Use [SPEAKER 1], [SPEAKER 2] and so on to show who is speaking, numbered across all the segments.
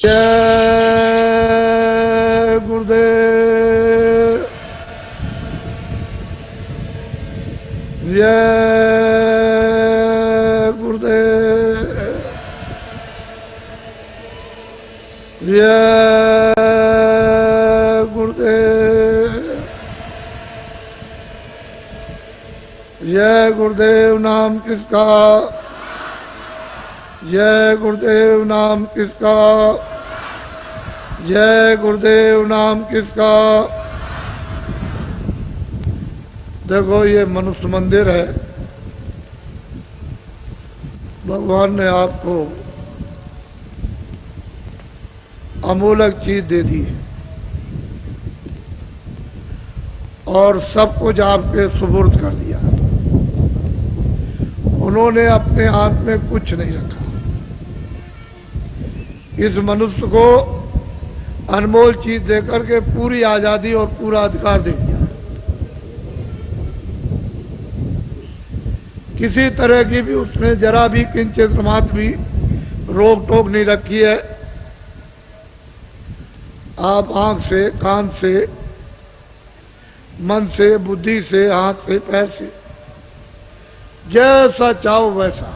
[SPEAKER 1] जय गुरुदेव, जय गुरुदेव, जय गुरुदेव, जय गुरुदेव नाम किसका, जय गुरुदेव नाम किसका, जय गुरुदेव नाम किसका। देखो ये मनुष्य मंदिर है, भगवान ने आपको अमूल्य चीज दे दी है और सब कुछ आपके सुपुर्द कर दिया। उन्होंने अपने हाथ में कुछ नहीं रखा। इस मनुष्य को अनमोल चीज देकर के पूरी आजादी और पूरा अधिकार दे दिया। किसी तरह की भी उसने जरा भी किंचित मात्र भी रोक टोक नहीं रखी है। आप आंख से, कान से, मन से, बुद्धि से, हाथ से, पैर से जैसा चाहो वैसा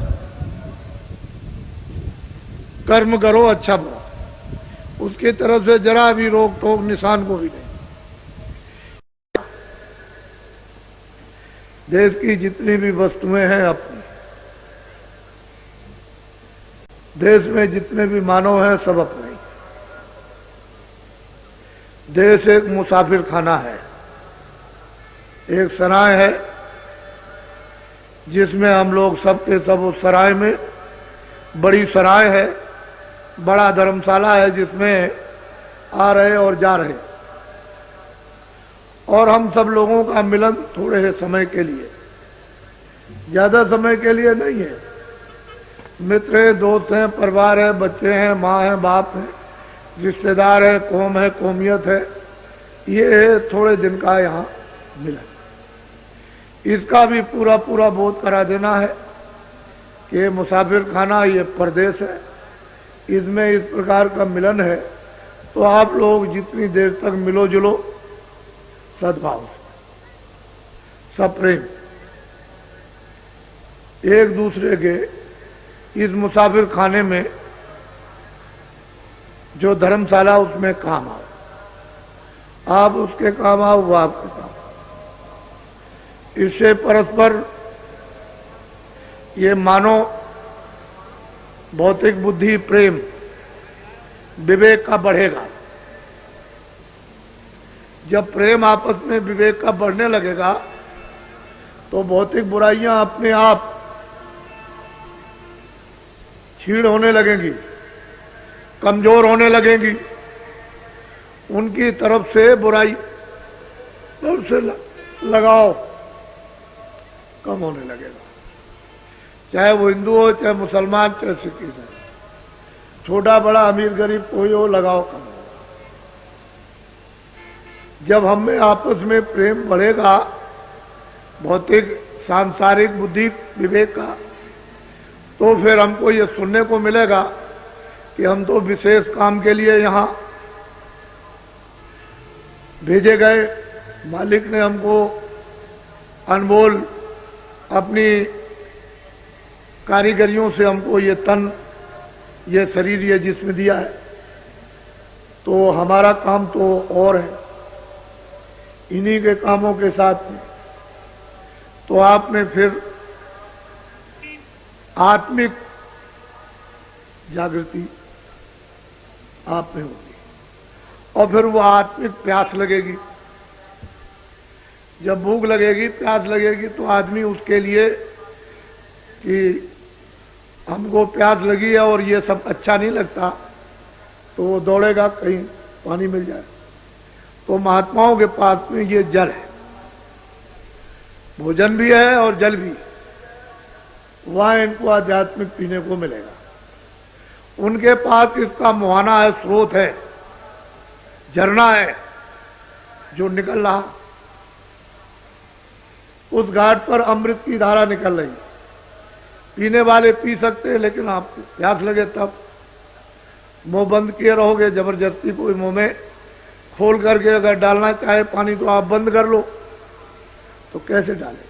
[SPEAKER 1] कर्म करो, अच्छा बुरा। उसकी तरफ से जरा भी रोक टोक निशान को भी नहीं। देश की जितनी भी वस्तुएं हैं अपनी, देश में जितने भी मानव हैं सब अपने। देश एक मुसाफिर खाना है, एक सराय है जिसमें हम लोग सबके सब उस सराय में, बड़ी सराय है, बड़ा धर्मशाला है जिसमें आ रहे और जा रहे, और हम सब लोगों का मिलन थोड़े से समय के लिए, ज्यादा समय के लिए नहीं है। मित्र है, दोस्त हैं, परिवार है, बच्चे हैं, माँ है, बाप है, रिश्तेदार है, कौम है, कौमियत है, ये थोड़े दिन का यहाँ मिलन। इसका भी पूरा पूरा बोध करा देना है कि मुसाफिर खाना ये परदेश है, इसमें इस प्रकार का मिलन है। तो आप लोग जितनी देर तक मिलो जुलो सद्भाव से, सप्रेम, एक दूसरे के इस मुसाफिर खाने में जो धर्मशाला उसमें काम आओ, आप उसके काम आओ, वो आपके काम। इससे परस्पर ये मानो भौतिक बुद्धि, प्रेम, विवेक का बढ़ेगा। जब प्रेम आपस में विवेक का बढ़ने लगेगा तो भौतिक बुराइयां अपने आप छीड़ होने लगेंगी, कमजोर होने लगेंगी। उनकी तरफ से बुराई, तरफ से लगाव कम होने लगेगा। चाहे वो हिंदू हो, चाहे मुसलमान, चाहे सिख ईसाई, छोटा बड़ा, अमीर गरीब, कोई हो, लगाव कम हो। जब हम में आपस में प्रेम बढ़ेगा, भौतिक सांसारिक बुद्धि विवेक का, तो फिर हमको ये सुनने को मिलेगा कि हम तो विशेष काम के लिए यहां भेजे गए। मालिक ने हमको अनमोल अपनी कारीगरियों से हमको ये तन, ये शरीर, ये जिस्म दिया है, तो हमारा काम तो और है। इन्हीं के कामों के साथ में तो आपने फिर आत्मिक जागृति आप में होगी और फिर वो आत्मिक प्यास लगेगी। जब भूख लगेगी, प्यास लगेगी, तो आदमी उसके लिए कि हमको प्यास लगी है और ये सब अच्छा नहीं लगता, तो वो दौड़ेगा कहीं पानी मिल जाए। तो महात्माओं के पास में ये जल है, भोजन भी है और जल भी, वहां इनको आध्यात्मिक पीने को मिलेगा। उनके पास इसका मुहाना है, स्रोत है, झरना है जो निकल रहा। उस घाट पर अमृत की धारा निकल रही। पीने वाले पी सकते हैं, लेकिन आपको प्यास लगे तब मुंह बंद किए रहोगे, जबरदस्ती कोई मुंह में खोल करके अगर डालना चाहे पानी तो आप बंद कर लो, तो कैसे डालें?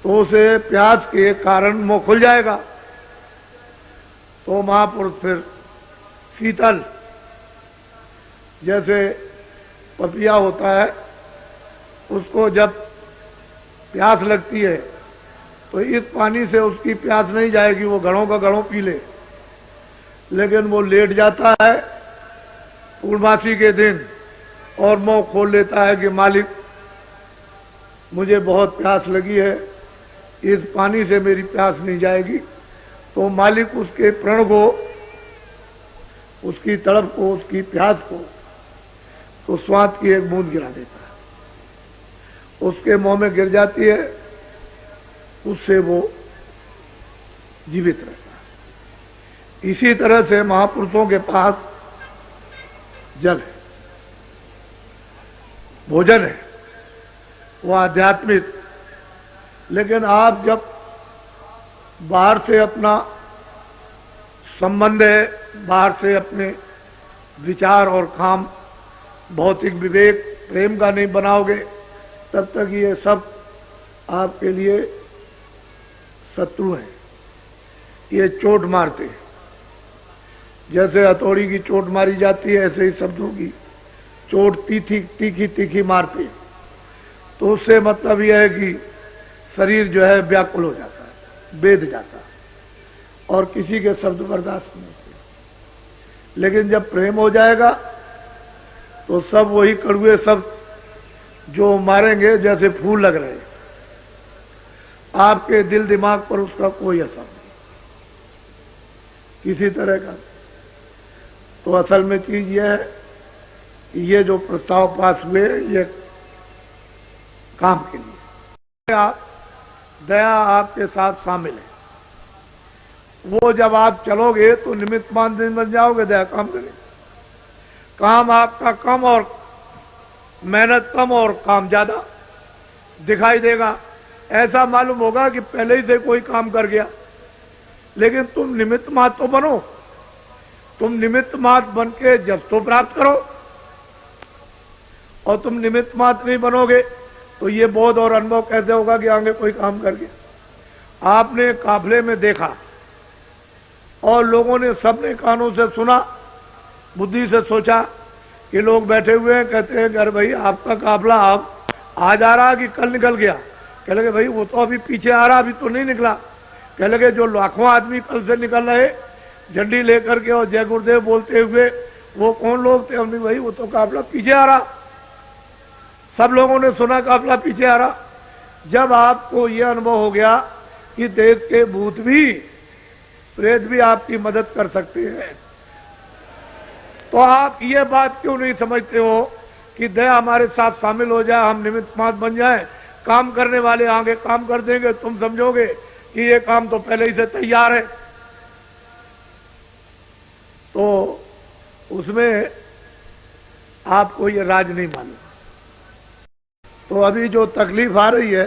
[SPEAKER 1] तो उसे प्यास के कारण मुंह खुल जाएगा। तो महापुरुष फिर शीतल, जैसे पपिया होता है, उसको जब प्यास लगती है तो इस पानी से उसकी प्यास नहीं जाएगी, वो घड़ों का घड़ों पी ले, लेकिन वो लेट जाता है पूर्णमासी के दिन और मुंह खोल लेता है कि मालिक मुझे बहुत प्यास लगी है, इस पानी से मेरी प्यास नहीं जाएगी। तो मालिक उसके प्रण को, उसकी तड़प को, उसकी प्यास को तो स्वाद की एक बूंद गिरा देता है, उसके मुंह में गिर जाती है, उससे वो जीवित रहता है। इसी तरह से महापुरुषों के पास जल है, भोजन है, वो आध्यात्मिक। लेकिन आप जब बाहर से अपना संबंध है, बाहर से अपने विचार और काम, भौतिक विवेक, प्रेम का नहीं बनाओगे, तब तक ये सब आपके लिए शत्रु हैं। ये चोट मारते हैं, जैसे हथौड़ी की चोट मारी जाती है, ऐसे ही शब्दों की चोट तीखी तीखी तीखी मारते हैं। तो उससे मतलब यह है कि शरीर जो है व्याकुल हो जाता है, बेध जाता है, और किसी के शब्द बर्दाश्त नहीं होते। लेकिन जब प्रेम हो जाएगा तो सब वही कड़ुए शब्द जो मारेंगे जैसे फूल लग रहे हैं, आपके दिल दिमाग पर उसका कोई असर नहीं किसी तरह का। तो असल में चीज यह है कि ये जो प्रस्ताव पास हुए ये काम के लिए, दया आपके साथ शामिल है। वो जब आप चलोगे तो निमित्त मात्र बन जाओगे, दया काम करेंगे। काम आपका कम और मेहनत कम और काम ज्यादा दिखाई देगा। ऐसा मालूम होगा कि पहले ही से कोई काम कर गया, लेकिन तुम निमित्त मात्र तो बनो। तुम निमित्त मात्र बन के जब तो प्राप्त करो, और तुम निमित्त मात्र नहीं बनोगे तो ये बोध और अनुभव कैसे होगा कि आगे कोई काम कर गया। आपने काफले में देखा और लोगों ने, सबने कानों से सुना, बुद्धि से सोचा कि लोग बैठे हुए हैं, कहते हैं अरे भाई आपका काफला अब आज आ रहा कि कल निकल गया? कह लगे भाई वो तो अभी पीछे आ रहा, अभी तो नहीं निकला। कह लगे जो लाखों आदमी कल से निकल रहे झंडी लेकर के और जय गुरुदेव बोलते हुए, वो कौन लोग थे? हमने भाई वो तो काफला पीछे आ रहा। सब लोगों ने सुना काफला पीछे आ रहा। जब आपको यह अनुभव हो गया कि देश के भूत भी, प्रेत भी आपकी मदद कर सकते हैं, तो आप ये बात क्यों नहीं समझते हो कि दया हमारे साथ शामिल हो जाए, हम निमित्त मात्र बन जाए, काम करने वाले आगे काम कर देंगे। तुम समझोगे कि ये काम तो पहले ही से तैयार है। तो उसमें आपको ये राज नहीं मालूम। तो अभी जो तकलीफ आ रही है,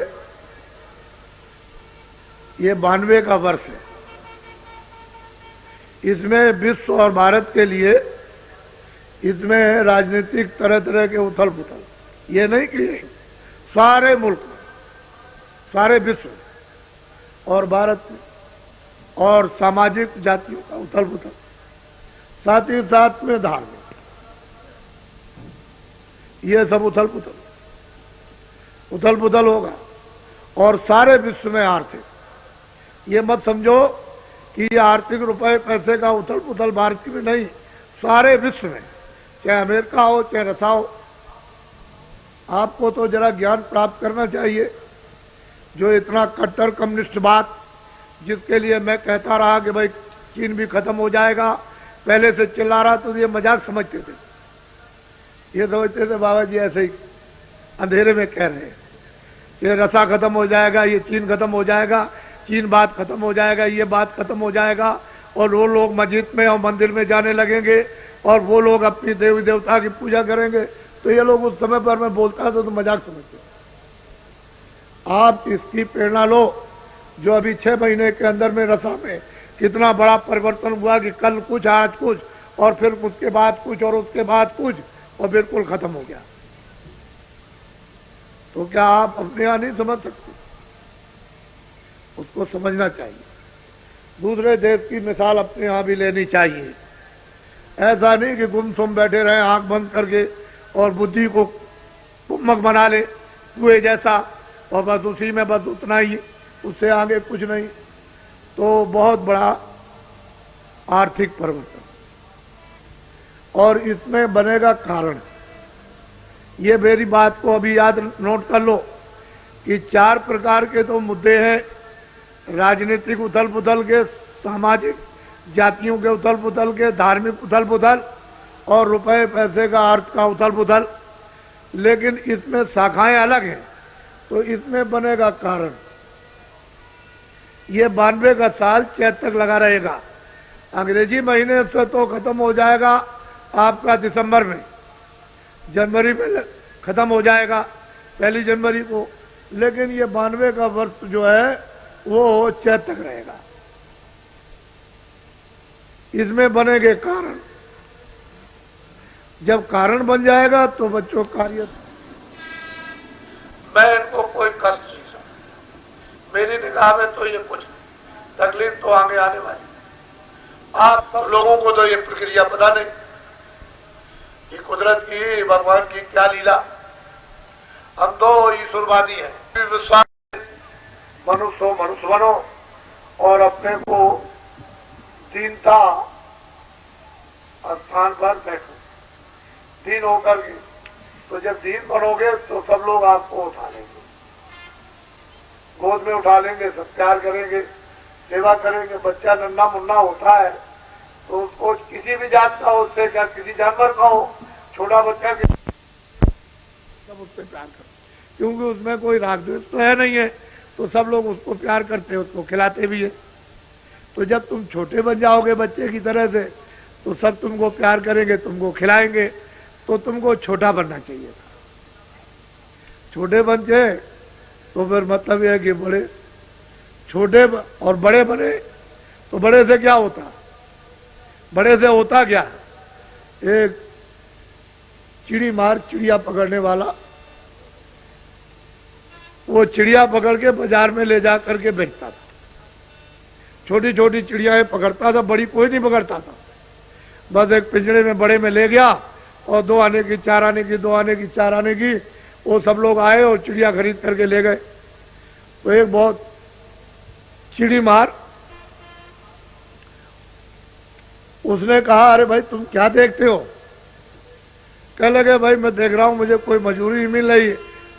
[SPEAKER 1] ये 92 का वर्ष है। इसमें विश्व और भारत के लिए इसमें राजनीतिक तरह तरह के उथल पुथल, ये नहीं कि सारे मुल्क में, सारे विश्व और भारत में, और सामाजिक जातियों का उथल पुथल, साथ ही साथ में धार्मिक, ये सब उथल पुथल होगा। और सारे विश्व में आर्थिक, ये मत समझो कि ये आर्थिक रुपए पैसे का उथल पुथल भारत में नहीं, सारे विश्व में, चाहे अमेरिका हो चाहे रसा हो। आपको तो जरा ज्ञान प्राप्त करना चाहिए। जो इतना कट्टर कम्युनिस्टवाद, जिसके लिए मैं कहता रहा कि भाई चीन भी खत्म हो जाएगा, पहले से चिल्ला रहा, तो ये मजाक समझते थे। ये समझते थे बाबा जी ऐसे ही अंधेरे में कह रहे हैं कि रसा खत्म हो जाएगा, ये चीन खत्म हो जाएगा, चीन बात खत्म हो जाएगा, ये बात खत्म हो जाएगा, और वो लोग मस्जिद में और मंदिर में जाने लगेंगे, और वो लोग अपनी देवी देवता की पूजा करेंगे। तो ये लोग उस समय पर मैं बोलता था तो मजाक समझते। आप इसकी प्रेरणा लो, जो अभी 6 महीने के अंदर में रसा में कितना बड़ा परिवर्तन हुआ कि कल कुछ आज कुछ, और फिर उसके बाद कुछ और उसके बाद कुछ, और बिल्कुल खत्म हो गया। तो क्या आप अपने यहां नहीं समझ सकते? उसको समझना चाहिए। दूसरे देश की मिसाल अपने यहां भी लेनी चाहिए। ऐसा नहीं कि गुमसुम बैठे रहे आंख बंद करके और बुद्धि को कुम्मक बना ले कुएं जैसा, और बस उसी में बस उतना ही, उससे आगे कुछ नहीं। तो बहुत बड़ा आर्थिक परिवर्तन, और इसमें बनेगा कारण। ये मेरी बात को अभी याद नोट कर लो कि 4 प्रकार के तो मुद्दे हैं, राजनीतिक उथल पुथल के, सामाजिक जातियों के उथल पुथल के, धार्मिक उथल पुथल, और रुपए पैसे का अर्थ का उथल पुथल। लेकिन इसमें शाखाएं अलग हैं, तो इसमें बनेगा कारण। ये 92 का साल चैत तक लगा रहेगा। अंग्रेजी महीने से तो खत्म हो जाएगा आपका दिसंबर में, जनवरी में खत्म हो जाएगा 1 जनवरी को। लेकिन ये 92 का वर्ष जो है वो चैत तक रहेगा। इसमें बनेंगे कारण। जब कारण बन जाएगा तो बच्चों कार्य, मैं इनको कोई कष्ट नहीं समझ, मेरी निगाह में तो ये कुछ तकलीफ तो आगे आने वाली। आप सब लोगों को तो ये प्रक्रिया पता नहीं कि कुदरत की, भगवान की क्या लीला। हम तो ईश्वरवादी हैं। विश्वास, मनुष्य हो मनुष्य बनो और अपने को दीनता स्थान पर बैठो, दीन होकर के। तो जब दीन बनोगे तो सब लोग आपको उठा लेंगे, गोद में उठा लेंगे, सत्कार करेंगे, सेवा करेंगे। बच्चा नन्ना मुन्ना होता है तो उसको किसी भी जात का हो, उससे क्या किसी जानवर का हो, छोटा बच्चा के सब उससे प्यार करते, क्योंकि उसमें कोई राग द्वेष तो है नहीं है, तो सब लोग उसको प्यार करते हैं, उसको खिलाते भी है। तो जब तुम छोटे बन जाओगे बच्चे की तरह से, तो सब तुमको प्यार करेंगे, तुमको खिलाएंगे। तो तुमको छोटा बनना चाहिए था। छोटे बनते तो फिर मतलब यह है कि बड़े, छोटे और बड़े बने तो बड़े से क्या होता? बड़े से होता क्या? एक चिड़ी मार, चिड़िया पकड़ने वाला, वो चिड़िया पकड़ के बाजार में ले जा करके बेचता था। छोटी छोटी चिड़ियाएं पकड़ता था, बड़ी कोई नहीं पकड़ता था। बस एक पिंजरे में बड़े में ले गया, और 2 आने की, 4 आने की, 2 आने की, 4 आने की, वो सब लोग आए और चिड़िया खरीद करके ले गए। तो एक बहुत चिड़ी मार, उसने कहा, अरे भाई तुम क्या देखते हो? कह लगे, भाई मैं देख रहा हूं, मुझे कोई मजूरी नहीं मिल रही।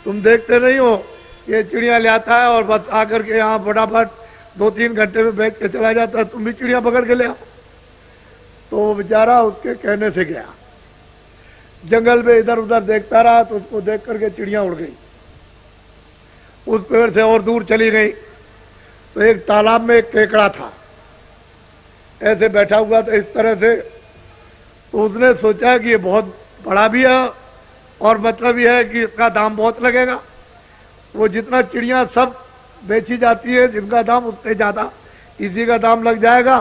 [SPEAKER 1] तुम देखते नहीं हो, ये चिड़िया ले आता है और बस आकर के यहाँ फटाफट 2-3 घंटे में बेच के चला जाता है, तुम भी चिड़िया पकड़ के ले आओ। तो वो बेचारा उसके कहने से गया, जंगल में इधर उधर देखता रहा, तो उसको देख करके चिड़िया उड़ गई, उस पेड़ से और दूर चली गई। तो एक तालाब में एक केकड़ा था, ऐसे बैठा हुआ था इस तरह से। तो उसने सोचा कि ये बहुत बड़ा भी है और मतलब यह है कि इसका दाम बहुत लगेगा। वो जितना चिड़िया सब बेची जाती है, जिनका दाम उतने ज्यादा इसी का दाम लग जाएगा।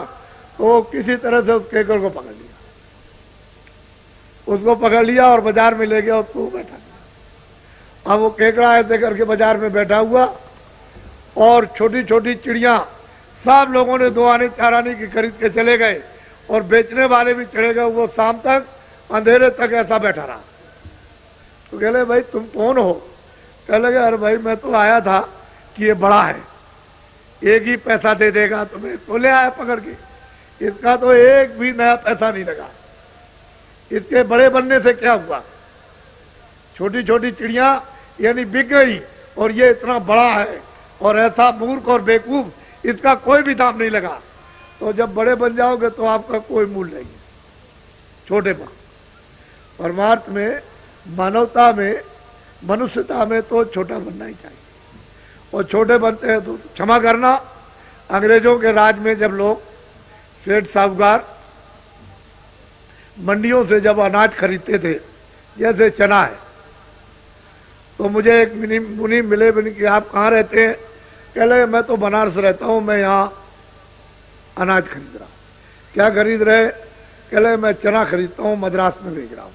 [SPEAKER 1] तो किसी तरह से उस केकड़ को पकड़ लिया, उसको पकड़ लिया और बाजार में ले गया, उसको बैठा दिया। अब वो केकड़ा ऐसे करके बाजार में बैठा हुआ, और छोटी छोटी चिड़िया सब लोगों ने 2 आने 4 आने की खरीद के चले गए, और बेचने वाले भी चले गए। वो शाम तक अंधेरे तक ऐसा बैठा रहा। तो कह ले, भाई तुम कौन हो? कह लगे, अरे भाई मैं तो आया था कि ये बड़ा है, एक ही पैसा दे देगा, तो मैं तो ले आया पकड़ के। इसका तो एक भी नया पैसा नहीं लगा। इसके बड़े बनने से क्या हुआ? छोटी छोटी चिड़िया यानी बिक गई, और ये इतना बड़ा है और ऐसा मूर्ख और बेवकूफ, इसका कोई भी दाम नहीं लगा। तो जब बड़े बन जाओगे तो आपका कोई मूल्य नहीं है। छोटे बन, परमार्थ में, मानवता में, मनुष्यता में तो छोटा बनना ही चाहिए। और छोटे बनते हैं तो क्षमा करना, अंग्रेजों के राज में जब लोग सेठ साहूकार मंडियों से जब अनाज खरीदते थे, जैसे चना है, तो मुझे एक मुनि मिले, कि आप कहाँ रहते हैं? कह लगे, मैं तो बनारस रहता हूं, मैं यहाँ अनाज खरीद रहा। क्या खरीद रहे? कह लगे मैं चना खरीदता हूं, मद्रास में भेज रहा हूं।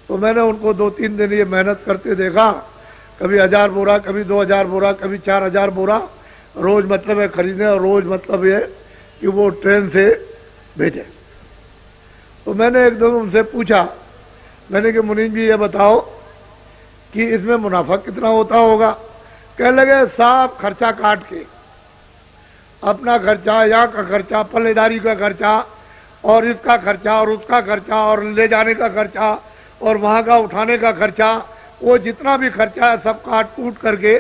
[SPEAKER 1] तो मैंने उनको 2-3 दिन ये मेहनत करते देखा, कभी 1000 बोरा, कभी 2000 बोरा, कभी 4000 बोरा रोज मतलब है खरीदे, और रोज मतलब ये कि वो ट्रेन से भेजे। तो मैंने एक दिन उनसे पूछा, मैंने कि मुनीम जी ये बताओ कि इसमें मुनाफा कितना होता होगा। कह लगे साफ खर्चा काट के, अपना खर्चा, यहाँ का खर्चा, पल्लेदारी का खर्चा, और इसका खर्चा, और उसका खर्चा, और ले जाने का खर्चा, और वहां का उठाने का खर्चा, वो जितना भी खर्चा है सब काट कूट करके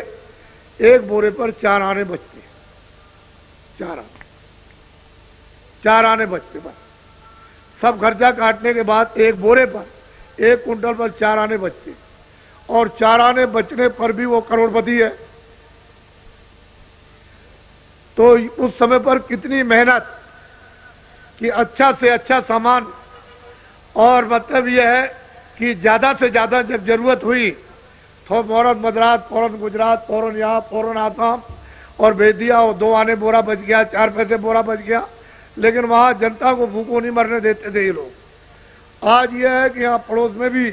[SPEAKER 1] एक बोरे पर 4 आने बचते, 4 आने बचते। बस सब खर्चा काटने के बाद एक बोरे पर, 1 कुंटल पर 4 आने बचते, और 4 आने बचने पर भी वो करोड़पति है। तो उस समय पर कितनी मेहनत कि अच्छा से अच्छा सामान, और मतलब यह है कि ज्यादा से ज्यादा जब जरूरत हुई तो फौरन मद्रास, फौरन गुजरात, फौरन यहाँ, फौरन आसाम, और भेज दिया। और 2 आने बोरा बच गया, 4 पैसे बोरा बच गया। लेकिन वहां जनता को भूखों नहीं मरने देते थे ये लोग। आज यह है कि यहाँ पड़ोस में भी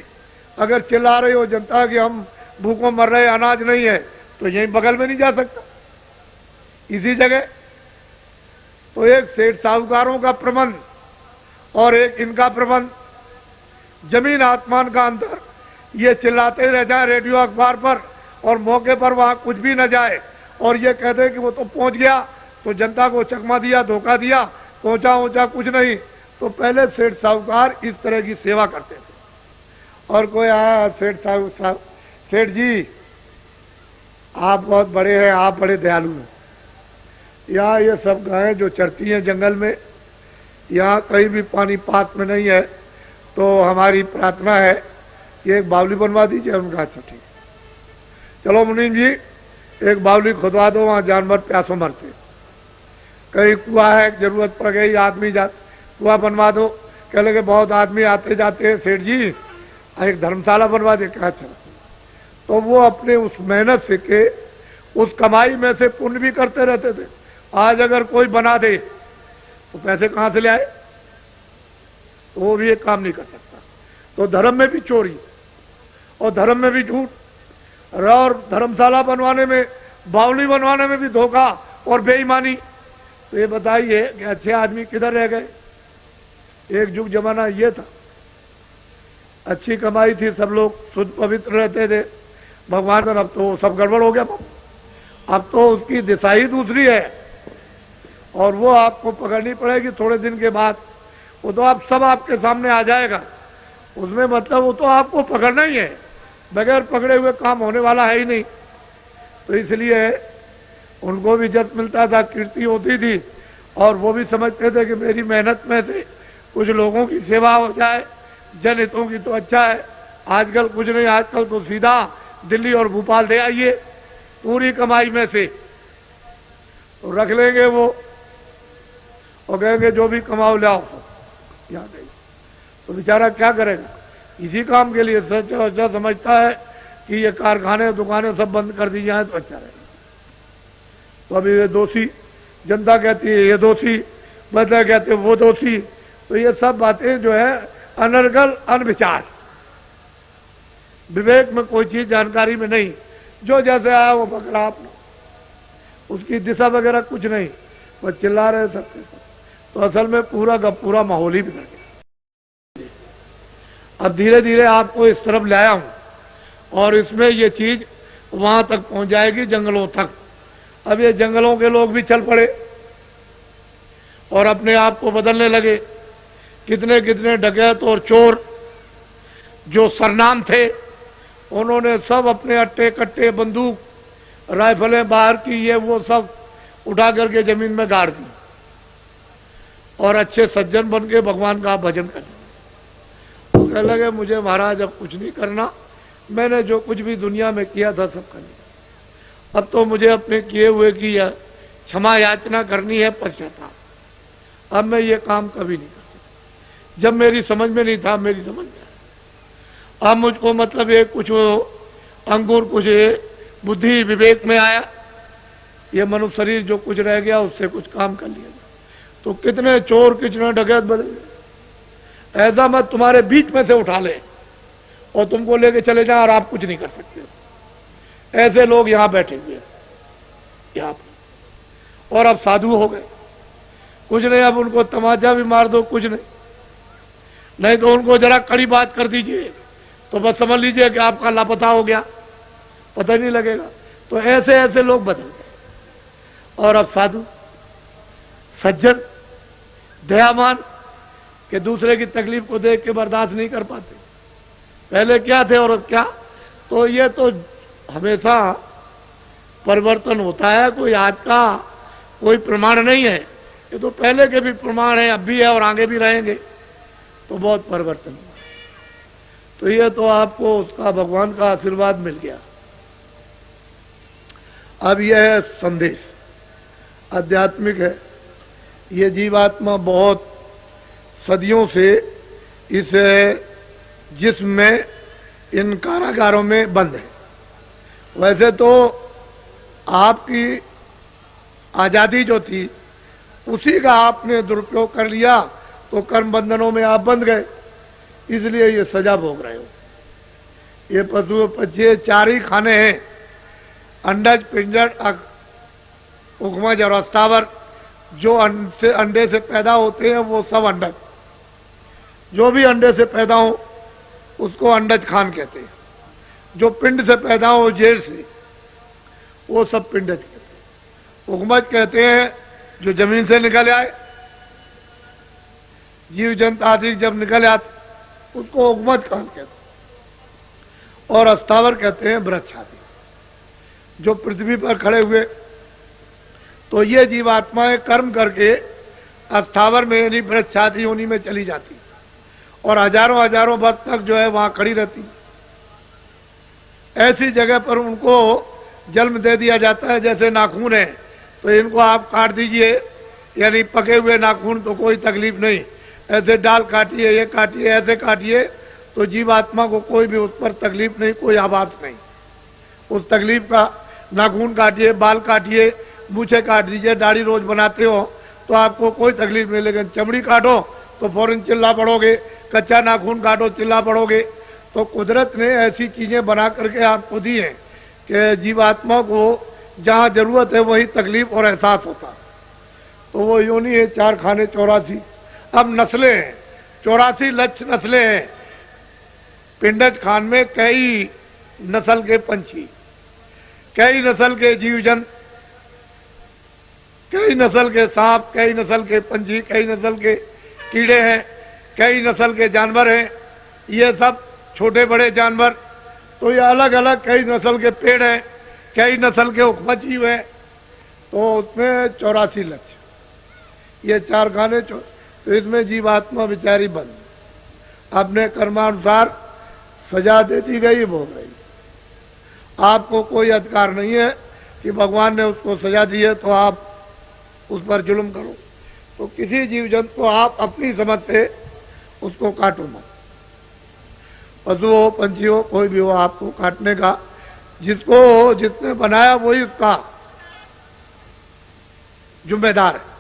[SPEAKER 1] अगर चिल्ला रही हो जनता कि हम भूखों मर रहे, अनाज नहीं है, तो यहीं बगल में नहीं जा सकता, इसी जगह। तो एक सेठ साहूकारों का प्रबंध और एक इनका प्रबंध, जमीन आसमान का अंतर। ये चिल्लाते रह जाए रेडियो अखबार पर, और मौके पर वहां कुछ भी न जाए, और ये कहते हैं कि वो तो पहुंच गया, तो जनता को चकमा दिया, धोखा दिया, पहुंचा ऊंचा कुछ नहीं। तो पहले सेठ साहूकार इस तरह की सेवा करते थे। और कोई आया, सेठ जी आप बहुत बड़े हैं, आप बड़े दयालु हैं। यहाँ ये सब गायें जो चरती हैं जंगल में, यहाँ कहीं भी पानी पास में नहीं है, तो हमारी प्रार्थना है कि एक बावली बनवा दीजिए। उनका अच्छा ठीक है, चलो मुनीम जी एक बावली खुदवा दो, वहां जानवर प्यासों मरते। कहीं कुआं है, जरूरत पड़ गई, आदमी जा, कुआं बनवा दो। कह लगे बहुत आदमी आते जाते हैं, सेठ जी एक धर्मशाला बनवा दे। क्या अच्छा। तो वो अपने उस मेहनत से के उस कमाई में से पुण्य भी करते रहते थे। आज अगर कोई बना दे तो पैसे कहां से ले आए, तो वो भी एक काम नहीं कर सकता। तो धर्म में भी चोरी और धर्म में भी झूठ, और धर्मशाला बनवाने में, बावली बनवाने में भी धोखा और बेईमानी। तो ये बताइए कि अच्छे आदमी किधर रह गए। एक युग जमाना ये था, अच्छी कमाई थी, सब लोग शुद्ध पवित्र रहते थे भगवान का। अब तो सब गड़बड़ हो गया, अब तो उसकी दिशा ही दूसरी है, और वो आपको पकड़नी पड़ेगी थोड़े दिन के बाद। वो तो आप सब आपके सामने आ जाएगा, उसमें मतलब वो तो आपको पकड़ना ही है, बगैर पकड़े हुए काम होने वाला है ही नहीं। तो इसलिए उनको भी इज्जत मिलता था, कीर्ति होती थी, और वो भी समझते थे कि मेरी मेहनत में से कुछ लोगों की सेवा हो जाए, जनहितों की, तो अच्छा है। आजकल कुछ नहीं, आजकल तो सीधा दिल्ली और भोपाल दे आइए पूरी कमाई में से, तो रख लेंगे वो, और कहेंगे जो भी कमाओ लाओ याद है। तो बेचारा क्या करेगा, इसी काम के लिए सच्चा समझता है कि ये कारखाने दुकानें सब बंद कर दी जाए तो अच्छा रहेगा। तो अभी ये दोषी, जनता कहती है ये दोषी, बदला कहते हैं वो दोषी। तो ये सब बातें जो है अनर्गल, अनविचार, विवेक में कोई चीज जानकारी में नहीं, जो जैसे आया वो पकड़ा आपने, उसकी दिशा वगैरह कुछ नहीं, बस चिल्ला रहे सबके सब। तो असल में पूरा का पूरा माहौल ही बिगड़ गया। अब धीरे धीरे आपको इस तरफ लाया हूं, और इसमें ये चीज वहां तक पहुंच जाएगी, जंगलों तक। अब ये जंगलों के लोग भी चल पड़े और अपने आप को बदलने लगे। कितने कितने डकैत और चोर जो सरनाम थे, उन्होंने सब अपने अट्टे कट्टे, बंदूक, राइफलें बाहर की, ये वो सब उठा करके जमीन में गाड़ दी, और अच्छे सज्जन बन के भगवान का भजन कर। तो कहने लगे मुझे महाराज अब कुछ नहीं करना, मैंने जो कुछ भी दुनिया में किया था सब कर लिया। अब तो मुझे अपने किए हुए की क्षमा याचना करनी है, पश्चाताप। अब मैं ये काम कभी नहीं कर सकता। जब मेरी समझ में नहीं था, मेरी समझ में आया। अब मुझको मतलब ये कुछ अंकुर, कुछ बुद्धि विवेक में आया, ये मनुष्य शरीर जो कुछ रह गया उससे कुछ काम कर लिया। तो कितने चोर कितने डकैत बदले। ऐसा मत तुम्हारे बीच में से उठा ले और तुमको लेके चले जाए और आप कुछ नहीं कर सकते हो। ऐसे लोग यहां बैठे हुए हैं यहां पर, और अब साधु हो गए। कुछ नहीं, अब उनको तमाचा भी मार दो, कुछ नहीं तो उनको जरा कड़ी बात कर दीजिए तो बस समझ लीजिए कि आपका लापता हो गया, पता नहीं लगेगा। तो ऐसे ऐसे लोग बदल गए। और अब साधु सज्जन दयावान कि दूसरे की तकलीफ को देख के बर्दाश्त नहीं कर पाते। पहले क्या थे और अब क्या। तो ये तो हमेशा परिवर्तन होता है, कोई आज का कोई प्रमाण नहीं है। ये तो पहले के भी प्रमाण है, अब भी है और आगे भी रहेंगे। तो बहुत परिवर्तन हुआ। तो ये तो आपको उसका भगवान का आशीर्वाद मिल गया। अब यह है संदेश, आध्यात्मिक है। ये जीवात्मा बहुत सदियों से इस जिस्म में इन कारागारों में बंद है। वैसे तो आपकी आजादी जो थी उसी का आपने दुरुपयोग कर लिया, तो कर्म बंधनों में आप बंध गए, इसलिए ये सजा भोग रहे हो। ये पशु पक्षी चार ही खाने हैं, अंडज, पिंजर, उगमज और अस्तावर। जो अंडे से पैदा होते हैं वो सब अंडज, जो भी अंडे से पैदा हो उसको अंडज खान कहते हैं। जो पिंड से पैदा हो, जेल से, वो सब पिंडज कहते हैं। उगमज कहते हैं जो जमीन से निकल आए, जीव जंतु आदि जब निकल आते उसको उगमज खान कहते हैं। और अस्तावर कहते हैं वृक्ष आदि जो पृथ्वी पर खड़े हुए। तो ये जीवात्माएं कर्म करके अस्थावर में यानी वृक्ष आदि योनि में चली जाती और हजारों हजारों वर्ष तक जो है वहां खड़ी रहती। ऐसी जगह पर उनको जन्म दे दिया जाता है। जैसे नाखून है तो इनको आप काट दीजिए, यानी पके हुए नाखून तो कोई तकलीफ नहीं, ऐसे डाल काटिए, ये काटिए, ऐसे काटिए, तो जीवात्मा को कोई भी उस पर तकलीफ नहीं, कोई आवाज नहीं। उस तकलीफ का नाखून काटिए, बाल काटिए, मूछे काट दीजिए, दाढ़ी रोज बनाते हो तो आपको कोई तकलीफ नहीं। लेकिन चमड़ी काटो तो फौरन चिल्ला पड़ोगे, कच्चा नाखून काटो चिल्ला पड़ोगे। तो कुदरत ने ऐसी चीजें बना करके आपको दी हैं कि जीवात्मा को जहां जरूरत है वही तकलीफ और एहसास होता। तो वो योनि है 4 खाने 84। अब नस्लें हैं, 84 लक्ष नस्लें हैं। पिंडज खान में कई नस्ल के पंछी, कई नस्ल के जीव जंतु, कई नस्ल के सांप, कई नस्ल के पंछी, कई नस्ल के कीड़े हैं, कई नस्ल के जानवर हैं। ये सब छोटे बड़े जानवर। तो ये अलग अलग कई नस्ल के पेड़ हैं, कई नस्ल के उपज जीव हैं। तो उसमें 84 लक्ष, ये 4 खाने। तो इसमें जीवात्मा बेचारी बंद, अपने कर्मानुसार सजा दे दी गई, भोग रही। आपको कोई अधिकार नहीं है कि भगवान ने उसको सजा दी है तो आप उस पर जुल्म करो। तो किसी जीव जंतु को आप अपनी समझ से उसको काटो मत। पशु हो, पंछी हो, कोई भी हो, आपको काटने का जिसको जिसने बनाया वही उसका जिम्मेदार है।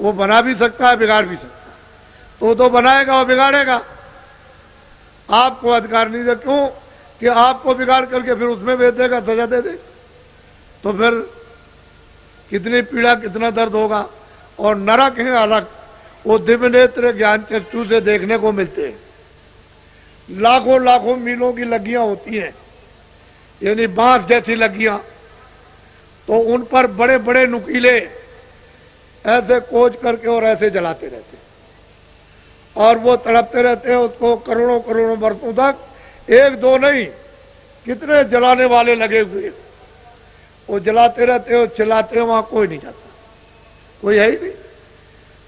[SPEAKER 1] वो बना भी सकता है, बिगाड़ भी सकता है। तो बनाएगा और बिगाड़ेगा, आपको अधिकार नहीं दे। क्यों कि आपको बिगाड़ करके फिर उसमें भेज देगा, सजा दे दे, तो फिर कितनी पीड़ा, कितना दर्द होगा। और नरक है अलग, वो दिव्य नेत्र ज्ञान चक्षु से देखने को मिलते हैं। लाखों लाखों मीलों की लग्गियां होती हैं, यानी बांस जैसी लग्गियां। तो उन पर बड़े बड़े नुकीले ऐसे कोच करके और ऐसे जलाते रहते, और वो तड़पते रहते हैं उसको करोड़ों करोड़ों वर्षों तक। 1 2 नहीं, कितने जलाने वाले लगे हुए, वो जलाते रहते हो, चिल्लाते हो, वहां कोई नहीं जाता, कोई है ही नहीं।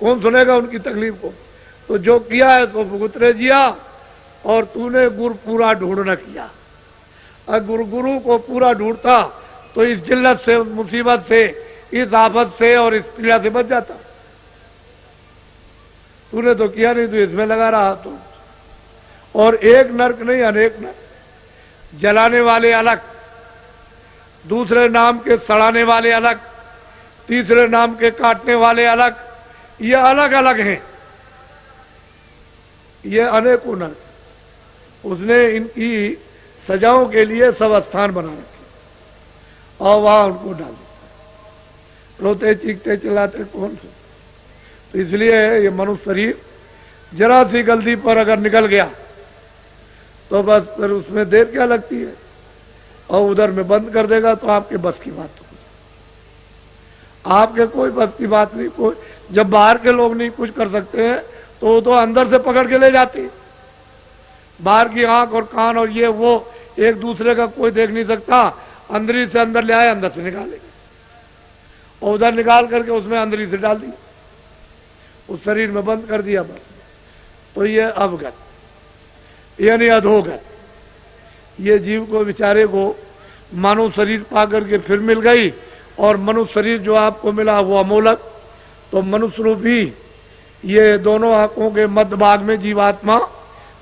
[SPEAKER 1] कौन सुनेगा उनकी तकलीफ को। तो जो किया है तो भुगतरे जिया, और तूने गुरु पूरा ढूंढ न किया। अगर गुरु को पूरा ढूंढता तो इस जिल्लत से, उस मुसीबत से, इस आफत से और इस पीड़ा से बच जाता। तूने तो किया नहीं, तू इसमें लगा रहा। तो और एक नरक नहीं, अनेक नरक। जलाने वाले अलग, दूसरे नाम के सड़ाने वाले अलग, तीसरे नाम के काटने वाले अलग, ये अलग अलग हैं, ये अनेकों नर। उसने इनकी सजाओं के लिए सब स्थान बना रखे और वहां उनको डाल दिया। रोते चीखते चिल्लाते कौन से? तो इसलिए ये मनुष्य शरीर जरा सी गलती पर अगर निकल गया तो बस फिर उसमें देर क्या लगती है, और उधर में बंद कर देगा तो आपके बस की बात होगी। आपके कोई बस की बात नहीं। कोई जब बाहर के लोग नहीं कुछ कर सकते हैं तो वो तो अंदर से पकड़ के ले जाते हैं। बाहर की आंख और कान और ये वो एक दूसरे का कोई देख नहीं सकता। अंदरी से अंदर ले आए, अंदर से निकालेंगे और उधर निकाल करके उसमें अंदरी से डाल दिया, उस शरीर में बंद कर दिया बस। तो ये अवगत यानी अधोगत, ये जीव को बेचारे को मानव शरीर पा करके फिर मिल गई, और मनुष्य शरीर जो आपको मिला वो अमोलक। तो मनुष्य रूपी ये दोनों आंखों के मध्य भाग में जीवात्मा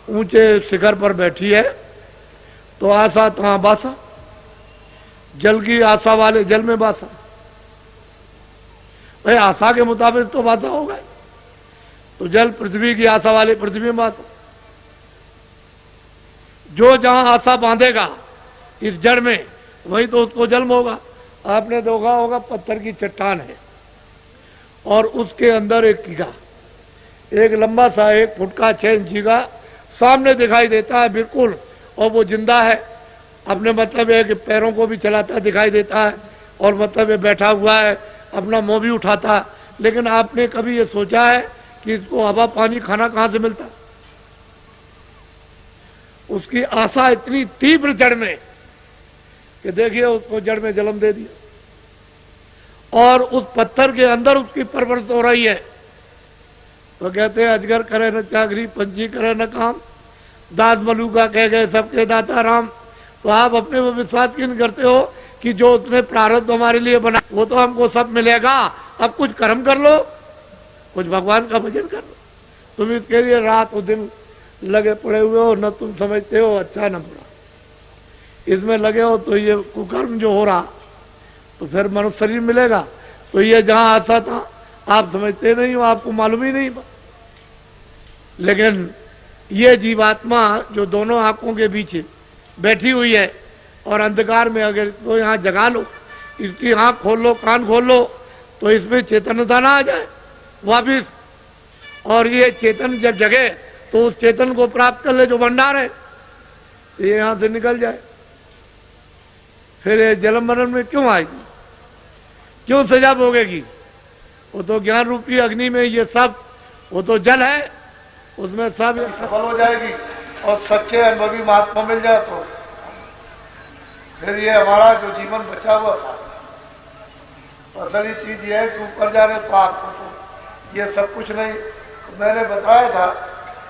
[SPEAKER 1] ऊंचे शिखर पर बैठी है। तो आशा तहां बासा, जल की आशा वाले जल में बासा। भाई आशा के मुताबिक तो बासा होगा। तो जल पृथ्वी की आशा वाले पृथ्वी में बासा। जो जहां आशा बांधेगा इस जड़ में, वही तो उसको जन्म होगा। आपने देखा होगा पत्थर की चट्टान है और उसके अंदर एक कीड़ा, एक लंबा सा 1 फुट का 6 इंची का सामने दिखाई देता है बिल्कुल, और वो जिंदा है। अपने मतलब है कि पैरों को भी चलाता दिखाई देता है, और मतलब ये बैठा हुआ है, अपना मुंह भी उठाता है। लेकिन आपने कभी ये सोचा है कि इसको हवा पानी खाना कहां से मिलता? उसकी आशा इतनी तीव्र जड़ में कि देखिए उसको जड़ में जन्म दे दिया, और उस पत्थर के अंदर उसकी परवरिश हो रही है। तो कहते हैं अजगर करे न चाकरी, पंछी करे न काम, दास मलूका कह गए सबके दाता राम। तो आप अपने में विश्वास क्यों नहीं करते हो कि जो उसने प्रारब्ध हमारे लिए बना वो तो हमको सब मिलेगा। अब कुछ कर्म कर लो, कुछ भगवान का भजन कर लो। तुम इसके लिए रात और दिन लगे पड़े हुए हो, न तुम समझते हो अच्छा न बुरा, इसमें लगे हो। तो ये कुकर्म जो हो रहा, तो फिर मनुष्य शरीर मिलेगा। तो ये जहां आता था आप समझते नहीं हो, आपको मालूम ही नहीं। लेकिन ये जीवात्मा जो दोनों आंखों के बीच बैठी हुई है, और अंधकार में अगर तो यहां जगा लो, इसकी आंख खोल लो, कान खोल लो, तो इसमें चेतनता ना आ जाए वापिस। और ये चेतन जब जगे तो उस चेतन को प्राप्त कर ले जो भंडार है, ये यहां से निकल जाए। फिर ये जन्म मरण में क्यों आएगी, क्यों सजा भोगेगी? वो तो ज्ञान रूपी अग्नि में ये सब, वो तो जल है, उसमें सब सफल हो जाएगी। और सच्चे अनुभवी महात्मा मिल जाए तो फिर ये हमारा जो जीवन बचा हुआ था, असली चीज ये है कि ऊपर जाने तो आपको तो ये सब कुछ नहीं। तो मैंने बताया था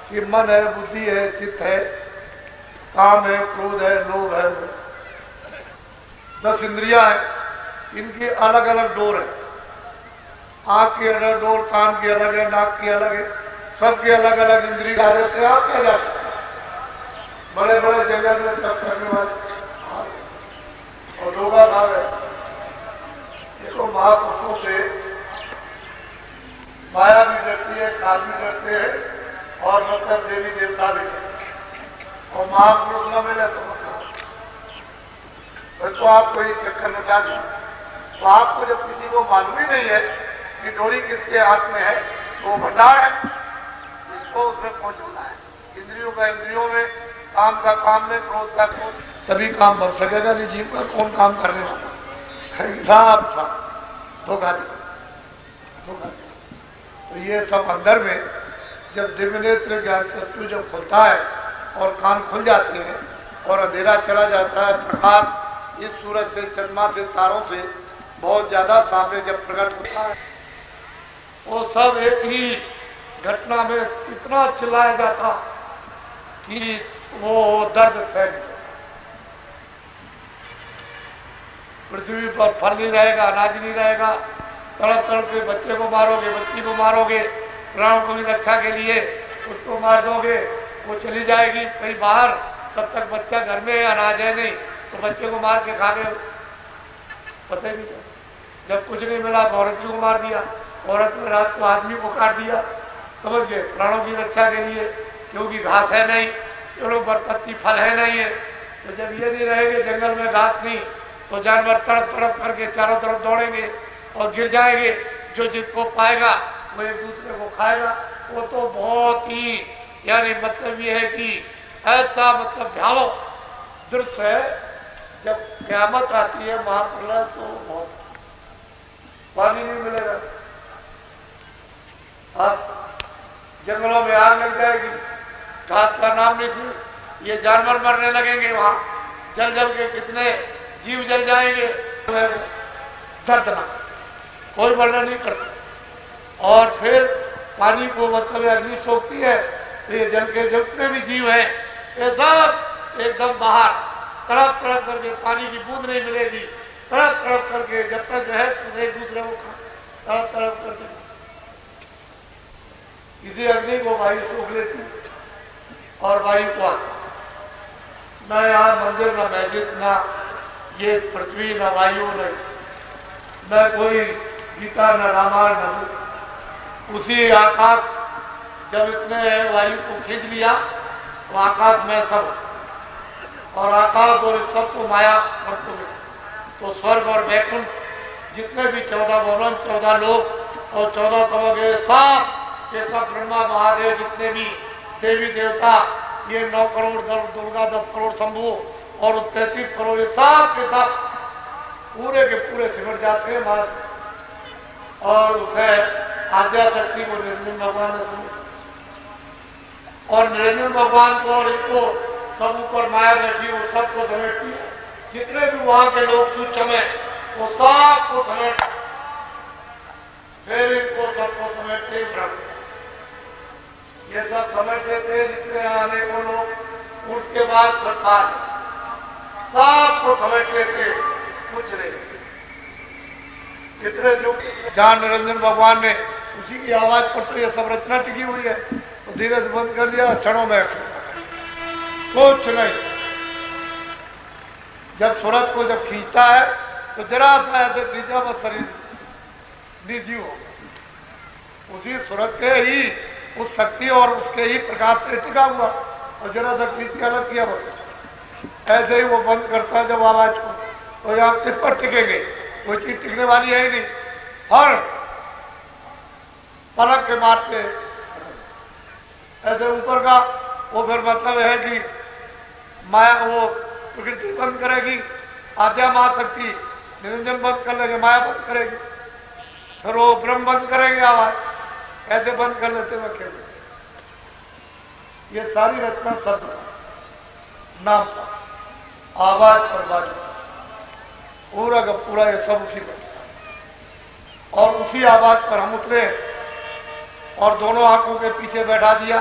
[SPEAKER 1] कि मन है, बुद्धि है, चित्त है, काम है, क्रोध है, लोभ है, 10 इंद्रियां हैं। इनकी अलग अलग डोर है। आंख की अलग डोर, कान की अलग है, नाक की अलग है, सबके अलग अलग इंद्रिय आ जाते हैं। आप क्या जाते हैं बड़े बड़े जगह में सब करने वाले और लोगा भाव है। ये तो महापुरुषों से माया भी डरती है, काल भी डरते हैं, और मतलब देवी देवता भी। और महापुरुष न मिले तो तो आपको ये चेक करना चाहिए। तो आपको जब किसी को मालूम ही नहीं है कि डोरी किसके हाथ में है, तो वो भंडार है, इसको उसमें पहुंचाना है। इंद्रियों का इंद्रियों में, काम का काम में, क्रोध का क्रोध, तभी काम बन सकेगा। नहीं जीव का कौन काम करने वाला? हिसाब था धोखा दिया। तो ये सब अंदर में जब दिव्य नेत्र ज्ञान चक्षु जब खुलता है और कान खुल जाते हैं और अंधेरा चला जाता है, प्रकाश इस सूरज से, चंद्रमा से, तारों से बहुत ज्यादा सामने जब प्रकट होता है, वो सब एक ही घटना में इतना चिल्लाया जाता कि वो दर्द फैल गया। पृथ्वी पर फल नहीं रहेगा, अनाज नहीं रहेगा, तड़प तड़प के बच्चे को मारोगे, बच्ची को मारोगे, प्राणों की रक्षा के लिए उसको मार दोगे, वो चली जाएगी कहीं बाहर, तब तक बच्चा घर में है, अनाज है नहीं, तो बच्चे को मार के खा गए, पता ही नहीं। जब कुछ नहीं मिला तो औरत को मार दिया, औरत ने रात को आदमी को काट दिया, समझ गए, प्राणों की रक्षा के लिए, क्योंकि घास है नहीं, चलो बरपत्ती फल है नहीं है। तो जब ये नहीं रहेंगे जंगल में घास नहीं, तो जानवर तड़प तड़प करके चारों तरफ दौड़ेंगे और गिर जाएंगे। जो जिसको पाएगा वो एक दूसरे को खाएगा। वो तो बहुत ही, यानी मतलब ये है कि ऐसा मतलब भयावह दृश्य है। जब क़यामत आती है महाप्रलय, तो बहुत पानी नहीं मिलेगा, अब जंगलों में आग लग जाएगी, घास का नाम नहीं थी, ये जानवर मरने लगेंगे, वहां जल जल के कितने जीव जल जाएंगे, दर्दनाक, कोई वर्णन नहीं करता। और फिर पानी को मतलब अग्नि सोखती है, तो ये जल के जितने भी जीव हैं ये सब एकदम बाहर तड़प तड़प करके, पानी की बूंद नहीं मिलेगी, तड़प तड़प करके, जब तक है तो एक दूसरे को तड़प तड़प करके, किसी अग्नि को वायु सूख लेती और वायु को आता। न यहाँ मंदिर, न मस्जिद, न ये पृथ्वी, न वायु, न कोई गीता, न रामायण, न उसी आकाश। जब इसने वायु को खींच लिया तो आकाश में सब, और आकाश और सब को माया करते हुए, तो स्वर्ग और वैकुंठ जितने भी 14 भवन, 14 लोक और 14 कवच, ये सब ब्रह्मा महादेव, जितने भी देवी देवता, ये 9 करोड़ दुर्गा, 10 करोड़ शंभु और 33 करोड़, ये सब के सब पूरे के पूरे सिमट जाते हैं महाराज। और उसे आद्या शक्ति को निरंजन भगवान ने सुनी, और निरंजन भगवान को और इसको सब ऊपर माया बैठी, वो सबको समेटती है। जितने भी वहां के लोग सूक्ष्म है वो सबको समेट, फिर इनको सबको समेटते ही ब्रह्म, ये सब समझते थे। जितने आने को लोग उनके बाद सरकार सबको समझते थे, कुछ नहीं। कितने जो जहां निरंजन भगवान ने उसी की आवाज पर तो ये सब रचना टिकी हुई है, तो धीरे से बंद कर दिया, क्षणों में कुछ नहीं। जब सूरज को जब खींचता है तो जरा सा ऐसे खींचा, बस शरीर निर्जीव हो, उसी सूरज के ही उस शक्ति और उसके ही प्रकाश से टिका हुआ, और जरा सा खींच के अलग किया, बस ऐसे ही वो बंद करता है जब आवाज को, तो यहाँ किस पर टिकेंगे, कोई चीज टिकने वाली है ही नहीं। हर पलक के मार के ऐसे ऊपर का वो फिर मतलब है कि माया, वो प्रकृति बंद करेगी, आद्या महाशक्ति निरंजन बंद कर लेंगे, माया बंद करेगी, फिर वो ब्रह्म बंद करेंगे आवाज, ऐसे बंद कर लेते हुए खेल। ये सारी रचना शब्द नाम पर, आवाज पर बाजू, पूरा का पूरा ये सब उसी पर, और उसी आवाज पर हम उतरे और दोनों आंखों के पीछे बैठा दिया।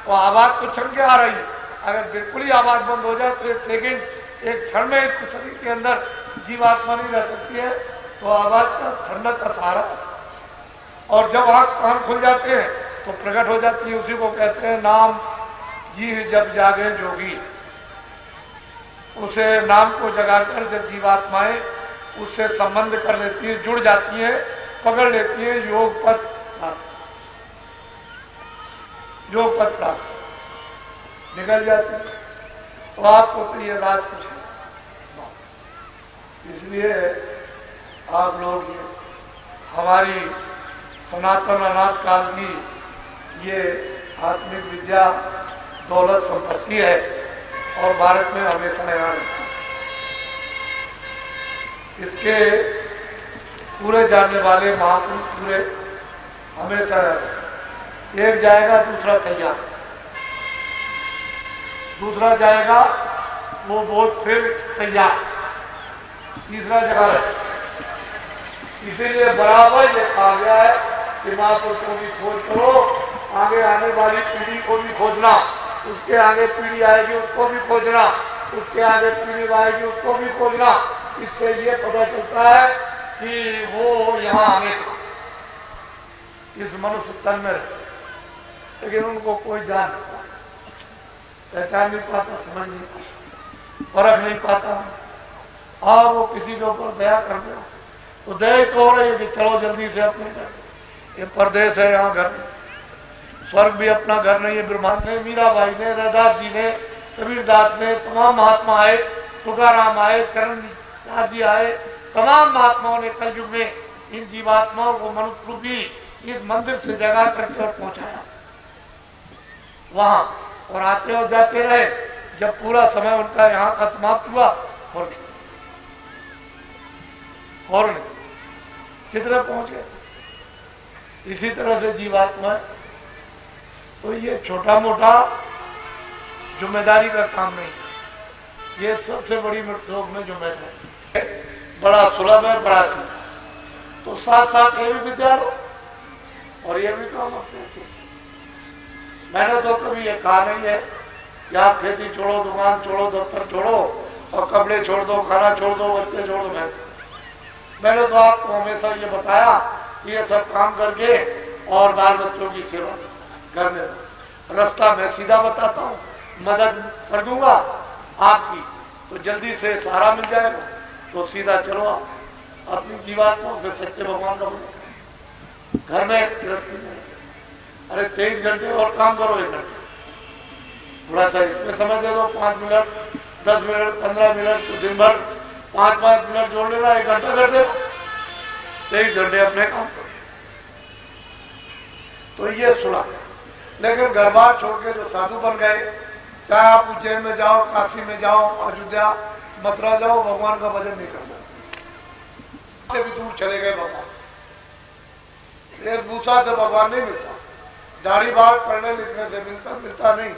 [SPEAKER 1] तो आवाज तो छन के आ रही है, अगर बिल्कुल ही आवाज बंद हो जाए तो एक सेकेंड, एक क्षण में इस शरीर के अंदर जीवात्मा नहीं रह सकती है, तो आवाज का ठंडक का सहारा। और जब आंख कान खुल जाते हैं तो प्रकट हो जाती है, उसी को कहते हैं नाम जी जब जागे जोगी। उसे नाम को जगाकर जब जीवात्माएं उससे संबंध कर लेती है, जुड़ जाती है, पकड़ लेती है, योग पथ प्राप्त निकल जाती है। तो आपको तो ये बात कुछ है, इसलिए आप लोग हमारी सनातन अनाथ काल की ये आत्मिक विद्या दौलत संपत्ति है, और भारत में हमेशा यहाँ इसके पूरे जानने वाले महापुरुष पूरे हमेशा, एक जाएगा दूसरा तैयार, दूसरा जाएगा वो बहुत फिर तैयार, तीसरा जगह है। इसीलिए बराबर ये कहा गया है कि महापुरुषों की खोज करो, आगे आने वाली पीढ़ी को भी खोजना, उसके आगे पीढ़ी आएगी उसको भी खोजना, उसके आगे पीढ़ी आएगी उसको भी खोजना। इससे ये पता चलता है कि वो यहाँ आने इस मनुष्य तन में रहते, लेकिन उनको कोई जान पहचान नहीं पाता, समझ नहीं पाता, फर्क नहीं पाता। और वो किसी के ऊपर दया कर दे तो दया तो हो रही है कि चलो जल्दी से अपने ये परदेश है, यहाँ घर नहीं। स्वर्ग भी अपना घर नहीं है। ब्रह्मांड ने, मीराबाई ने, रैदास जी ने, कबीरदास ने, तमाम महात्मा आए, तुकाराम आए, करणदास जी आए, तमाम महात्माओं ने कलयुग में इन जीवात्माओं को मनुष्य रूपी इस मंदिर से जगा करके और पहुंचाया वहां, और आते और जाते रहे। जब पूरा समय उनका यहां का समाप्त हुआ और नहीं कितने पहुंच गए। इसी तरह से जीवात्मा, तो ये छोटा मोटा जिम्मेदारी का काम नहीं, ये सबसे बड़ी लोग में जिम्मेदारी, बड़ा सुलभ है, बड़ा सीधा। तो साथ साथ ये भी विद्या लो और ये भी काम अपने से। मैंने तो कभी ये कहा नहीं है कि आप खेती छोड़ो, दुकान छोड़ो, दफ्तर छोड़ो और कपड़े छोड़ दो, खाना छोड़ दो, बच्चे छोड़ दो। मैंने तो आपको हमेशा ये बताया कि ये सब काम करके और बाल बच्चों की सेवा करने दो। रास्ता मैं सीधा बताता हूं, मदद कर दूंगा आपकी, तो जल्दी से सहारा मिल जाएगा। तो सीधा चलो आप अपनी जीवात्माओं से सच्चे भगवान का बोलो। घर में गृहस्थी में अरे 23 घंटे और काम करो, 1 घंटे थोड़ा सा इसमें समय दे दो, 5 मिनट, 10 मिनट, 15 मिनट, तो दिन भर 5-5 मिनट जोड़ लेना, 1 घंटा कर दे, 23 घंटे अपने काम करो। तो ये सुना। लेकिन घर बार छोड़ के जो साधु बन गए, चाहे आप उज्जैन में जाओ, काशी में जाओ, अयोध्या, मथुरा जाओ, भगवान का भजन नहीं करना, से भी दूर चले गए भगवान। एक भूसा से भगवान नहीं मिलता, दाढ़ी बाल पढ़ने लिखने से मिलता नहीं।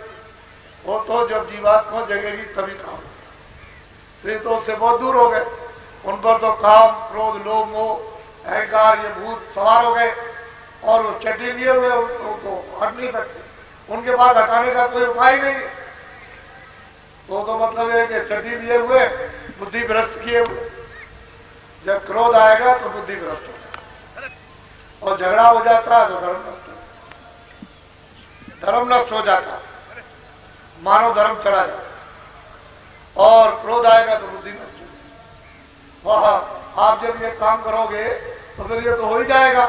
[SPEAKER 1] वो तो जब जीवात्मा जगेगी तभी काम। तो उससे बहुत दूर हो गए। उन पर तो काम, क्रोध, लोभ, मोह, अहंकार, ये भूत सवार हो गए और वो चड्डी लिए हुए उनको हट नहीं सकते। उनके पास हटाने का कोई उपाय नहीं है। तो मतलब है कि चड्डी लिए हुए, बुद्धि भ्रष्ट किए हुए। जब क्रोध आएगा तो बुद्धि भ्रष्ट होगा और झगड़ा हो जाता है तो धर्म नष्ट होता, धर्म नष्ट हो जाता, मानव धर्म चला जाता। और क्रोध आएगा तो बुद्धि नष्ट होगी। वह आप जब ये काम करोगे तो फिर ये तो हो ही जाएगा।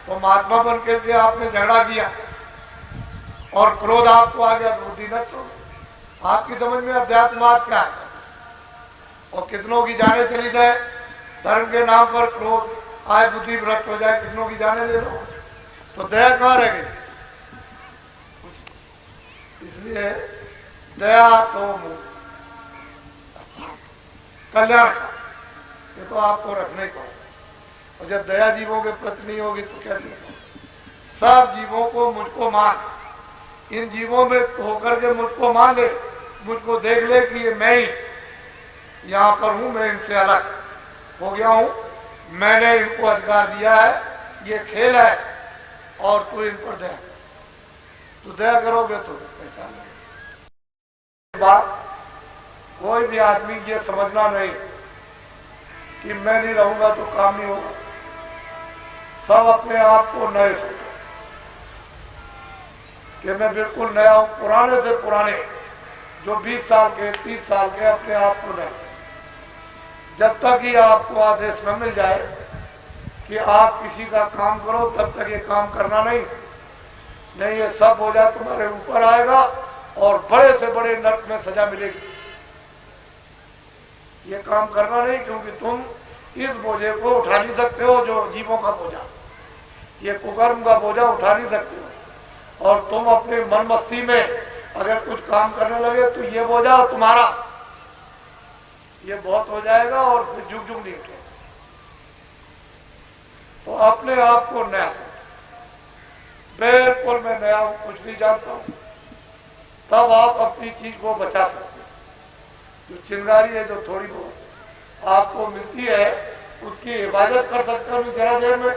[SPEAKER 1] तो महात्मा बन के आपने झगड़ा किया और क्रोध आपको आ गया तो बुद्धि नष्ट हो गई। आपकी समझ में अध्यात्मवाद क्या है? और कितनों की जाने चली जाए, धर्म के नाम पर क्रोध आए, बुद्धि भ्रष्ट हो जाए, कितनों की जाने ले लो, तो दया कहां रह गई? इसलिए दया तो कल्याण का, ये तो आपको रखना ही पड़ेगा। और जब दया जीवों के प्रति नहीं होगी तो कैसे होगा? सब जीवों को मुझको मान, इन जीवों में होकर के मुझको मान ले, मुझको देख ले कि ये मैं ही यहां पर हूं, मैं इनसे अलग हो गया हूं, मैंने इनको अधिकार दिया है, ये खेल है और तू इन पर दया, तो दया करोगे तो पहचान लेंगे। बात कोई भी आदमी ये समझना नहीं कि मैं नहीं रहूंगा तो काम नहीं होगा। सब अपने आप को नए सोचो कि मैं बिल्कुल नया हूं। पुराने से पुराने जो 20 साल के, 30 साल के, अपने आप को नए, जब तक ही आपको आदेश न मिल जाए कि आप किसी का काम करो तब तक ये काम करना नहीं, ये सब हो जाए तुम्हारे ऊपर आएगा और बड़े से बड़े नर्क में सजा मिलेगी। ये काम करना नहीं, क्योंकि तुम इस बोझे को उठा नहीं सकते हो, जो जीवों का बोझा, ये कुकर्म का बोझा उठा नहीं सकते हो। और तुम अपने मन मस्ती में अगर कुछ काम करने लगे तो ये बोझा तुम्हारा, ये बहुत हो जाएगा और फिर जुग जुग नहीं उठेगा। तो अपने आप को नया, बिल्कुल मैं नया हूं, कुछ नहीं जानता हूं, तब आप अपनी चीज को बचा सकते हैं। जो चिंगारी है, जो थोड़ी बहुत आपको मिलती है, उसकी हिफाजत कर सकते हो जरा देर में,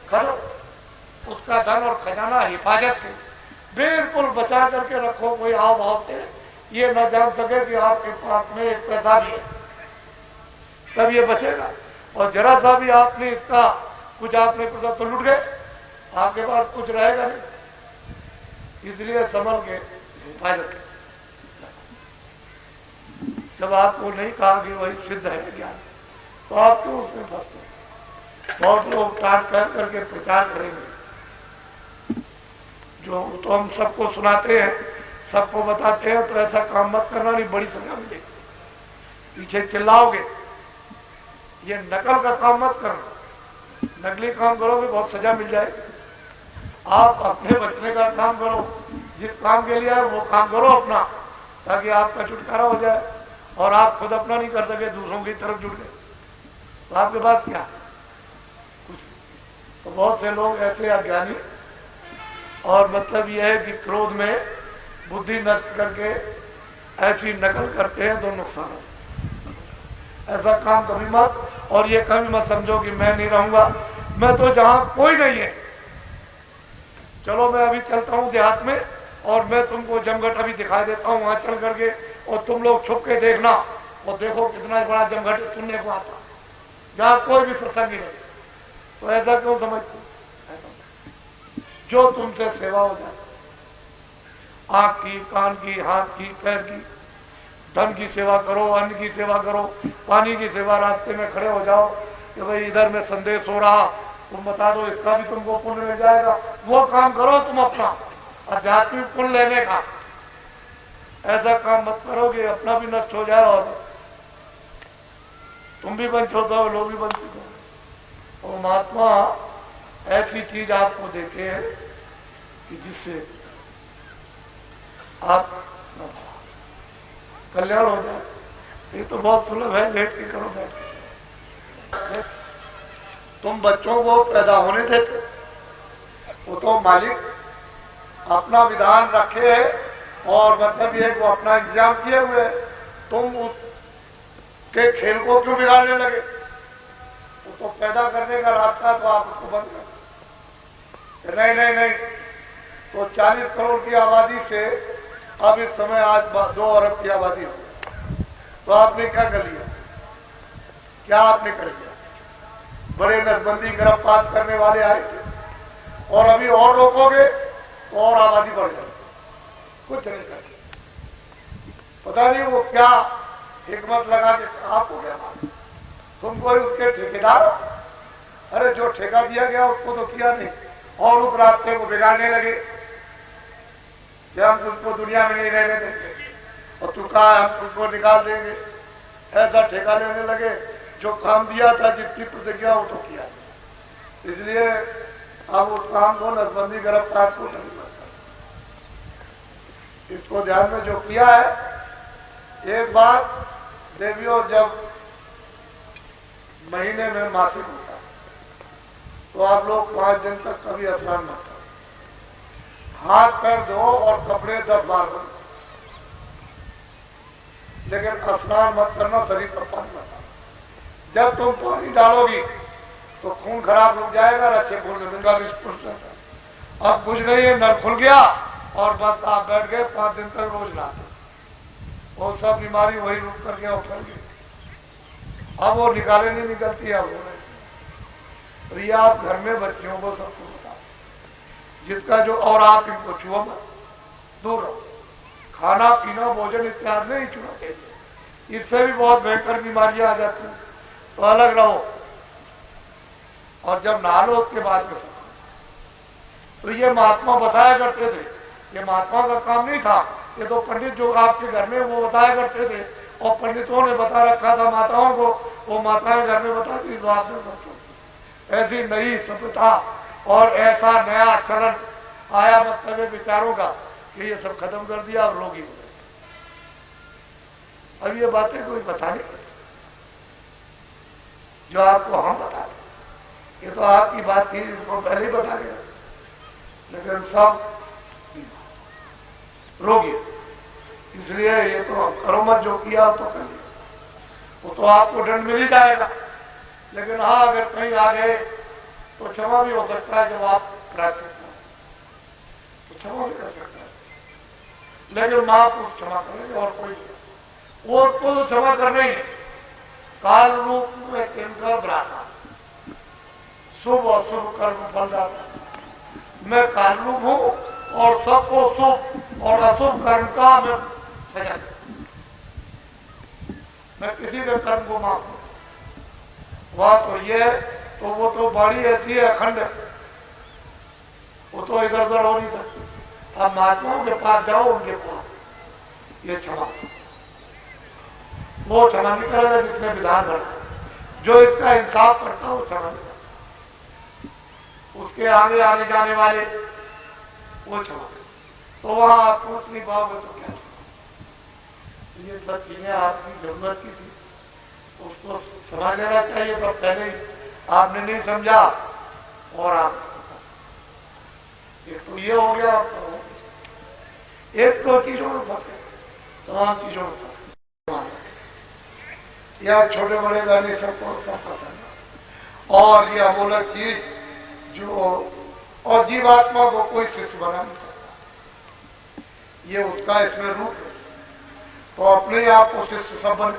[SPEAKER 1] खत्म। उसका धन और खजाना हिफाजत से बिल्कुल बचा करके रखो, कोई हाव भाव से ये न जान सके कि आपके पास में एक पैसा भी है, तब ये बचेगा। और जरा सा भी आपने इसका कुछ आपने कुछ तो लुट गए, आपके पास कुछ रहेगा नहीं। इसलिए संभल के हिफाजत। जब आपको नहीं कहा कि वही सिद्ध है ज्ञान, तो आप क्यों उसमें फंसते? बहुत लोग टाट कर करके प्रचार करेंगे, जो तो हम सबको सुनाते हैं, सबको बताते हैं, तो ऐसा काम मत करना, नहीं बड़ी सजा मिलेगी। पीछे चिल्लाओगे, ये नकल का काम मत करना, नकली काम करोगे बहुत सजा मिल जाएगी। आप अपने बचने का काम करो, जिस काम के लिए आए वो काम करो अपना, ताकि आपका छुटकारा हो जाए और आप खुद अपना नहीं कर सके, दूसरों की तरफ जुड़ गए तो आपके पास क्या कुछ। तो बहुत से लोग ऐसे अज्ञानी, और मतलब यह है कि क्रोध में बुद्धि नष्ट करके ऐसी नकल करते हैं तो नुकसान है। ऐसा काम कभी मत, और ये कभी मत समझो कि मैं नहीं रहूंगा, मैं तो जहां कोई नहीं है, चलो मैं अभी चलता हूं देहात में और मैं तुमको जमघट अभी दिखाई देता हूं वहां चल करके, और तुम लोग छुप के देखना और देखो कितना बड़ा जमघट सुनने को आता, जहां कोई भी सत्संग नहीं। तो ऐसा क्यों समझते? जो तुमसे सेवा हो जाए, आंख की, कान की, हाथ की, पैर की, धन की सेवा करो, अन्न की सेवा करो, पानी की सेवा, रास्ते में खड़े हो जाओ कि भाई इधर में संदेश हो रहा, तुम बता दो, इसका भी तुमको पुण्य मिल जाएगा, वो काम करो तुम अपना आध्यात्मिक पुण्य लेने का। ऐसा काम मत करोगे अपना भी नष्ट हो जाए और तुम भी वंचित हो जाओ, लोग भी वंचित हो। तो महात्मा ऐसी चीज आपको देते हैं कि जिससे आप कल्याण हो जाए। ये तो बहुत सुलभ है, लेट के करो, बैठ के। तुम बच्चों को पैदा होने देते, वो तो मालिक अपना विधान रखे है और मतलब ये वो अपना इंतजाम किए हुए, तुम उसके खेल को क्यों बिगाड़ने लगे? वो तो पैदा करने का रास्ता तो आप उसको बंद कर। नहीं नहीं नहीं, तो 40 करोड़ की आबादी से अब इस समय आज 2 अरब की आबादी हो, तो आपने क्या कर लिया? क्या आपने कर लिया? बड़े नसबंदी गिरफ्तार करने वाले आए थे और अभी और रोकोगे तो और आबादी बढ़ जाएगी। कुछ नहीं कर, पता नहीं वो क्या हिकमत लगा के आपको क्या मालूम, तुम कोई उसके ठेकेदार? अरे जो ठेका दिया गया उसको तो किया नहीं, और उस रास्ते को बिगाड़ने लगे कि हम तुमको दुनिया में नहीं रहने देंगे और तू कहा हम तुमको निकाल देंगे। ऐसा ठेका लेने लगे, जो काम दिया था, जिसकी प्रतिज्ञा वो तो किया। इसलिए अब उस काम को नसबंदी गिरफ्तार को नहीं करता। इसको ध्यान में जो किया है, एक बार देवियों जब महीने में मासिक होता तो आप लोग 5 दिन तक कभी स्नान मत करो, हाथ पैर धो और कपड़े 10 बार बदलो, लेकिन स्नान मत करना, शरीर पर पानी मत। जब तुम पानी डालोगी तो खून खराब हो जाएगा, रखे खून मिलेगा। अब कुछ नहीं है, नल खुल गया और बस आप बैठ गए 5 दिन तक रोज नहाते, वो सब बीमारी वही रुक करके और फैल गई। अब वो निकाले नहीं निकलती है। अब तो ये आप घर में बच्चियों को सबको बता, जिसका जो, और आप इनको छुओ मत, दूर रहो। खाना पीना भोजन इत्यादि नहीं छूना चाहिए, इससे भी बहुत भयंकर बीमारियां आ जाती हैं, तो अलग रहो। और जब नहा लो उसके बाद में, तो ये महात्मा बताया करते थे, ये महात्मा का काम नहीं था, ये तो पंडित जो आपके घर में वो बताया करते थे, और पंडितों ने बता रखा था माताओं को, वो माताएं घर में बताती तो आपने बच्चों। ऐसी नई सभ्यता और ऐसा नया चरण आया मतलब विचारों का कि ये सब खत्म कर दिया और लोग ही हो गए। अब ये बातें कोई बता नहीं सकती जो आपको हम बता रहे। ये तो आपकी बात थी, इसको पहले ही बता गया, लेकिन सब रोगी। इसलिए ये तो करो मत, जो किया तो कर लिया, वो तो आपको दंड मिल ही जाएगा। लेकिन हाँ, अगर कहीं आ गए तो क्षमा भी हो सकता है, जब आप प्रार्थना तो क्षमा भी कर सकता है, लेकिन महापुरुष क्षमा करेंगे और कोई वो तो क्षमा करना ही है। काल रूप में किनकर भ्राता, शुभ और शुभ कर्म फल जाता। मैं काल रूप हूं और सबको शुभ और अशुभ कर्म का मैं सजा, मैं किसी भी कर्म को माफ हूं। वह तो ये, तो वो तो बाड़ी ऐसी है, अखंड है, वो तो इधर उधर हो नहीं सकती। अब महात्माओं के पास जाओ, उनके पास ये क्षमा, वो क्षमा नहीं करेगा जिसने विधान रखा। जो इसका इंसाफ करता है वो क्षमा नहीं करता। उसके आगे आने जाने वाले वो क्षमा। तो वहां आप पूछ नहीं पाओगे तो क्या? ये सब चीजें आपकी जरूरत की थी, उसको समझ लेना चाहिए। तो पहले ही आपने नहीं समझा और आप एक तो ये हो गया, एक तो चीजों में फंसे, तमाम चीजों में फंसे। या छोटे बड़े बहने सबको सब पसंद। और ये अमूलक चीज जो, और जीवात्मा को कोई शिष्य बना नहीं सकता, ये उसका इसमें रूप है। तो अपने आप को शिष्य सब बने,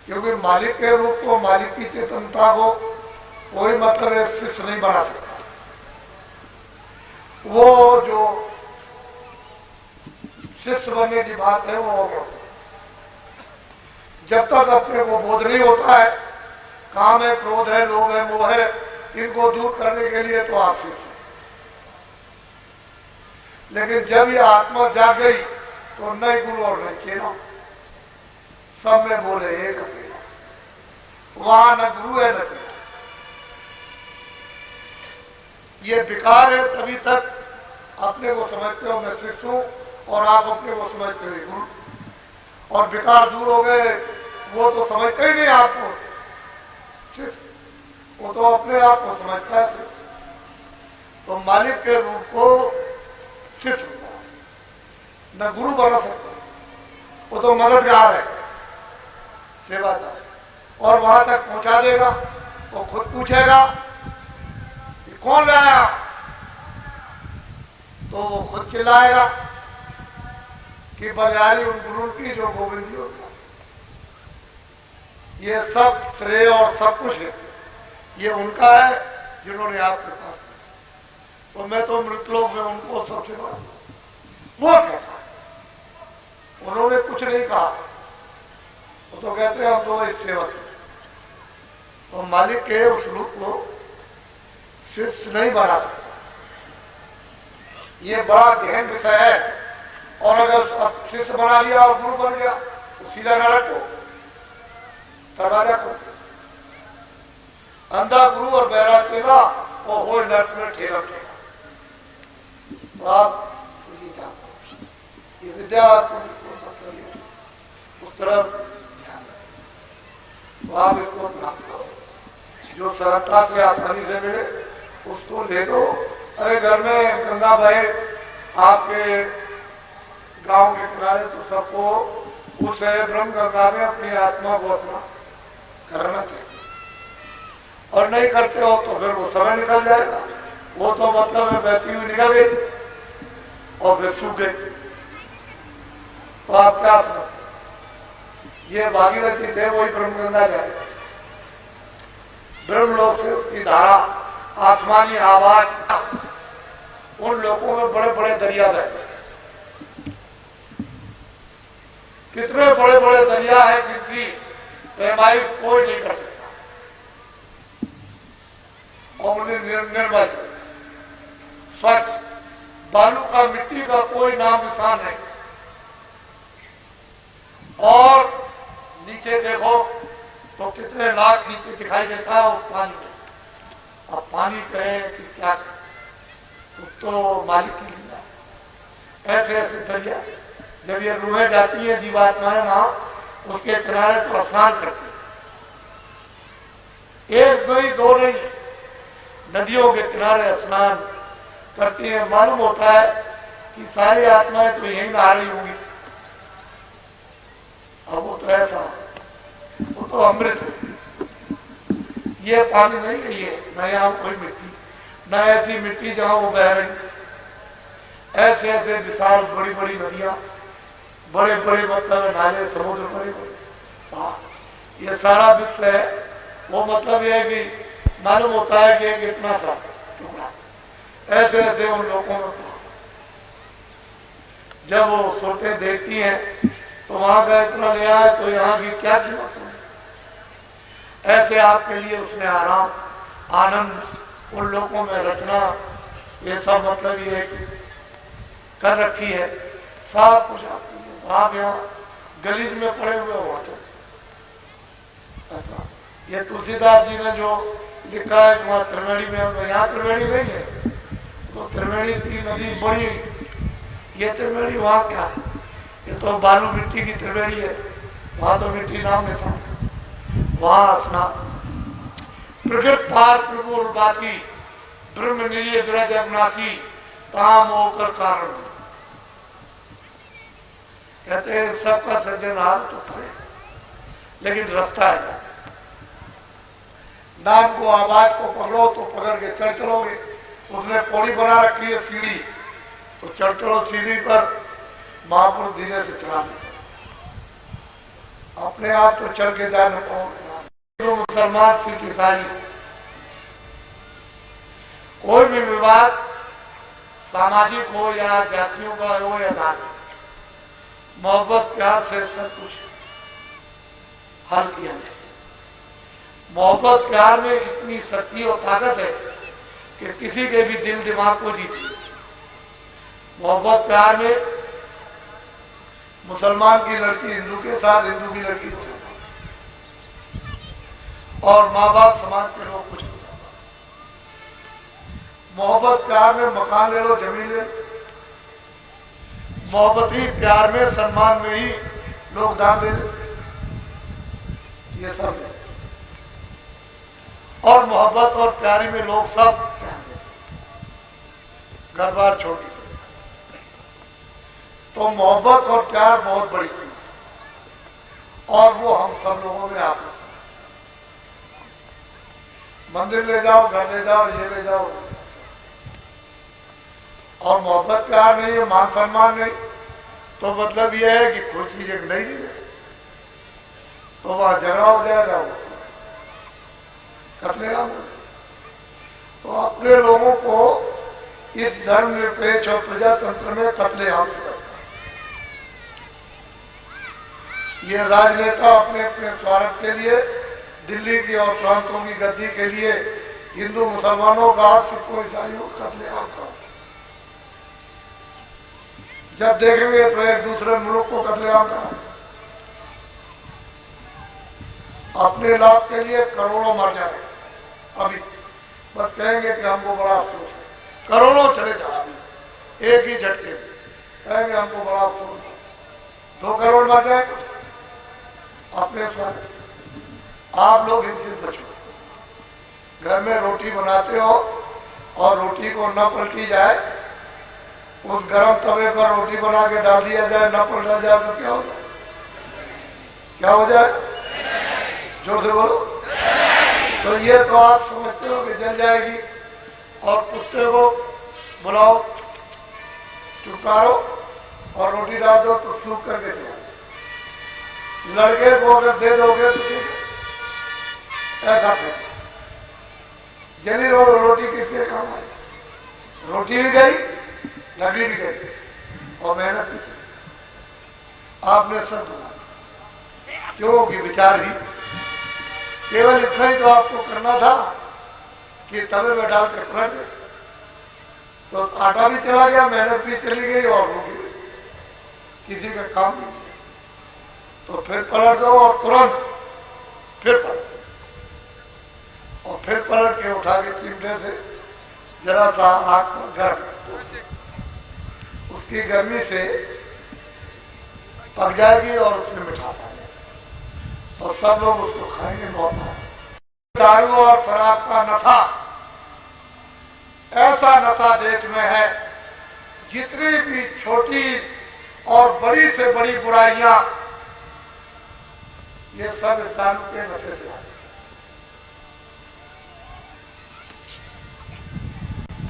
[SPEAKER 1] क्योंकि मालिक के रूप को, मालिक की चेतनता को कोई मतलब शिष्य नहीं बना सकता। वो जो शिष्य बनने की बात है वो होगा जब तक अपने को बोध नहीं होता है, काम है, क्रोध है, लोभ है, मोह है, इनको दूर करने के लिए तो आप शिष्य। लेकिन जब ये आत्मा जाग गई तो नहीं गुरु और नहीं चेला, सब में बोले एक अकेला। वहां न गुरु है न चेला। ये विकार है, तभी तक अपने को समझते हो मैं शिष्य हूं, और आप अपने को समझते हो गुरु। और विकार दूर हो गए, वो तो समझते ही नहीं आपको शिष्य, वो तो अपने आप को समझता है शिष्य। तो मालिक के रूप को शिष्य होता है, न गुरु बना सकता, वो तो मददगार है, सेवादार। और वहां तक पहुंचा देगा, वो खुद पूछेगा कि कौन लाया, तो वो खुद चिल्लाएगा कि बलिहारी उन गुरु की जो गोविंद जी होता। ये सब श्रेय और सब कुछ है, ये उनका है जिन्होंने आपके पास। तो मैं तो मृतलोक में उनको सबसे बड़ा वो कहता, उन्होंने कुछ नहीं कहा, वो तो कहते हैं हम तो इस सेवक। तो मालिक के उस रूप को शिष्य नहीं बना सकता। ये बड़ा गहन विषय है। और अगर शिष्य बना लिया और गुरु बन गया तो सीधा नरक को, दरवाजा को। अंधा गुरु और बहरा सेवा वो हो नरक में ठेला ठेला। तो आप ये विद्या उस तरफ ध्यान रखें, तो आप इसको प्राप्त करो। जो सरलता से आसानी से मिले उसको ले दो। अरे घर में गंगा बहे आपके गांव के किनारे, तो सबको उस ब्रह्म गंगा में अपनी आत्मा को अपना करना चाहिए। और नहीं करते हो तो फिर वो समय निकल जाएगा, वो तो मतलब है बहती हुई निकल गई और फिर सूख गई। तो आप क्या समझते? ये भागीरथी थे, वही ब्रह्मगंगा जाए। ब्रह्मलोक से उसकी धारा, आसमानी आवाज, उन लोगों में बड़े बड़े दरिया बहे। कितने बड़े बड़े दरिया है जिनकी पैमाइश कोई नहीं कर सकता, और उन्हें निर्मल स्वच्छ, बालू का, मिट्टी का कोई नाम निशान नहीं। और नीचे देखो तो कितने लाख नीचे दिखाई देता है उस पानी में। अब पानी कहे कि क्या, तो मालिक की लीला। ऐसे ऐसे दरिया, जब ये रूहें जाती है जीवात्माएं वहां, उसके किनारे तो स्नान करती है। एक दो नहीं, नदियों के किनारे स्नान करती है। मालूम होता है कि सारी आत्माएं तो यहीं नहा रही होंगी। अब वो तो ऐसा, वो तो अमृत है। ये पानी नहीं है, ये न यहां कोई मिट्टी, न ऐसी मिट्टी जहां वो बह रही। ऐसे ऐसे विशाल बड़ी बड़ी नदियां, बड़े बड़े मतलब नाले, समुद्र बड़े बड़े, ये सारा विश्व है। वो मतलब यह है कि मालूम होता है कि एक इतना सा टुकड़ा, ऐसे ऐसे उन लोगों में। जब वो सोते देखती हैं तो वहां का इतना ले आए तो यहां की क्या कीमत है। ऐसे आपके लिए उसने आराम, आनंद उन लोगों में रचना, ये सब मतलब ये कर रखी है, सब कुछ आपके लिए। आप यहाँ गलीज में पड़े हुए हो तो ऐसा। ये तुलसीदास जी ने जो लिखा है वहां त्रिवेणी में, यहाँ त्रिवेणी नहीं है, तो त्रिवेणी की नदी बड़ी, ये त्रिवेणी वहां क्या है, ये तो बालू मिट्टी की त्रिवेणी है, वहां तो मिट्टी नाम है था, वहां स्नान। प्रकृत पार प्रभु उर्वासी, ब्रह्म निरिय विरज अविनाशी, काम होकर कारण। कहते हैं सबका सृजनहार तो पड़े, लेकिन रास्ता है, नाम को आवाज को पकड़ो तो पकड़ के चल चलोगे। उसने पौड़ी बना रखी है सीढ़ी, तो चल चलो सीढ़ी पर, महापुरुष धीरे से चला लेते, अपने आप तो चल के जा न पाओगे। तो मुसलमान सिख ईसाई कोई भी विवाद सामाजिक हो या जातियों का हो या धार्मिक, मोहब्बत प्यार से सब कुछ हल किया जाए। मोहब्बत प्यार में इतनी शक्ति और ताकत है कि किसी के भी दिल दिमाग को जीती। मोहब्बत प्यार में मुसलमान की लड़की हिंदू के साथ, हिंदू की लड़की मुसलमान, और माँ बाप समाज के लोग कुछ नहीं। मोहब्बत प्यार में मकान ले लो, जमीन ले लो। मोहब्बत ही प्यार में, सम्मान में ही लोग दान दे देते, ये सब है। और मोहब्बत और प्यारी में लोग सब ध्यान देते, घर बार छोड़ के। तो मोहब्बत और प्यार बहुत बड़ी चीज है, और वो हम सब लोगों में आप मंदिर ले जाओ, घर ले जाओ, ये ले जाओ, और मोहब्बत प्यार नहीं है, मान सम्मान नहीं, तो मतलब यह है कि कोई चीज एक नहीं दी जाए तो वहां झगड़ा हो जाएगा, कत्लेआम हो जाएगा। तो अपने लोगों को इस धर्मनिरपेक्ष और प्रजातंत्र में कत्लेआम से करता है। ये राजनेता अपने अपने स्वार्थ के लिए दिल्ली की और प्रांतों की गद्दी के लिए हिंदू मुसलमानों का, सिखों ईसाइयों का कत्लेआम का, जब देखेंगे तो एक दूसरे मुल्क को कत्लेआम करा, अपने लाभ के लिए करोड़ों मर जाए। अभी बस कहेंगे कि हमको बड़ा अफसोस है, करोड़ों चले जाए एक ही झटके में, कहेंगे हमको बड़ा अफसोस है, 2 करोड़ मर जाए अपने साथ। आप लोग इनसे बचो। घर में रोटी बनाते हो और रोटी को न पलटी जाए, उस गर्म तवे पर रोटी बना के डाल दिया जाए, न पलटा जाए तो क्या हो जाए? क्या हो जाए? जोर से बोलो। तो ये तो आप समझते हो कि जल जाएगी, और कुत्ते को बुलाओ, चुपकारो और रोटी डाल दो तो सूख करके चला। लड़के को अगर दे दोगे तो ठीक है, ऐसा है। जली रोटी किसके काम आई? रोटी भी गई, लकड़ी भी गई, और मेहनत भी की। आपने सब बना, क्योंकि विचार ही केवल इतना ही तो आपको करना था कि तवे में डाल के पलट गए, तो आटा भी चला गया, मेहनत भी चली गई और रोटी भी, किसी का काम नहीं। तो फिर पलट दो और तुरंत फिर पलट, और फिर पलट के उठा के चिमटे से जरा सा आग पर गर्म, उसकी गर्मी से पक जाएगी और उसमें मिठास आ जाएगी, और सब लोग उसको खाएंगे। मौत दारू और शराब का नशा, ऐसा नशा देश में है, जितनी भी छोटी और बड़ी से बड़ी बुराइयां, ये सब इस दारू के नशे से आती।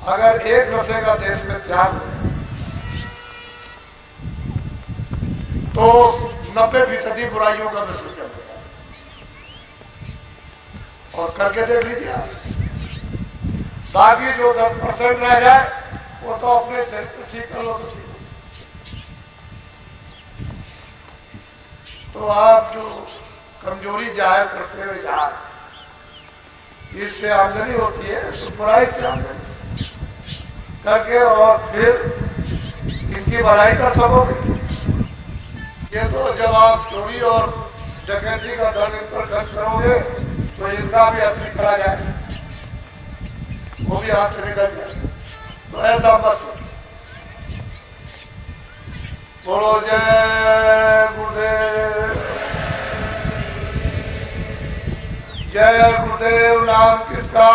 [SPEAKER 1] अगर एक नशे का देश में त्याग हो तो 90% बुराइयों का विसर्जन हो जाए। और करके देख लीजिए आप, बाकी जो 10% रह जाए वो तो अपने चरित्र ठीक कर लो तो ठीक। तो आप जो कमजोरी जाहिर करते हुए जा रहे, इससे आमदनी होती है, तो बुराई से आमदनी करके और फिर इनकी भलाई कर सकोगे। ये तो जब आप चोरी और डकैती का धन इन पर खर्च करोगे तो इनका भी हाथ निकला जाए, वो भी हाथ से निकल जाए। तो ऐसा मत सोचो। बोलो जय गुरुदेव। जय गुरुदेव नाम किसका?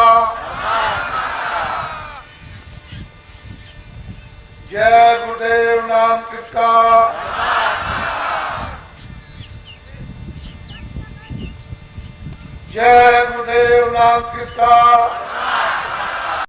[SPEAKER 1] जय गुरुदेव नाम किसका? जय गुरुदेव नाम किसका?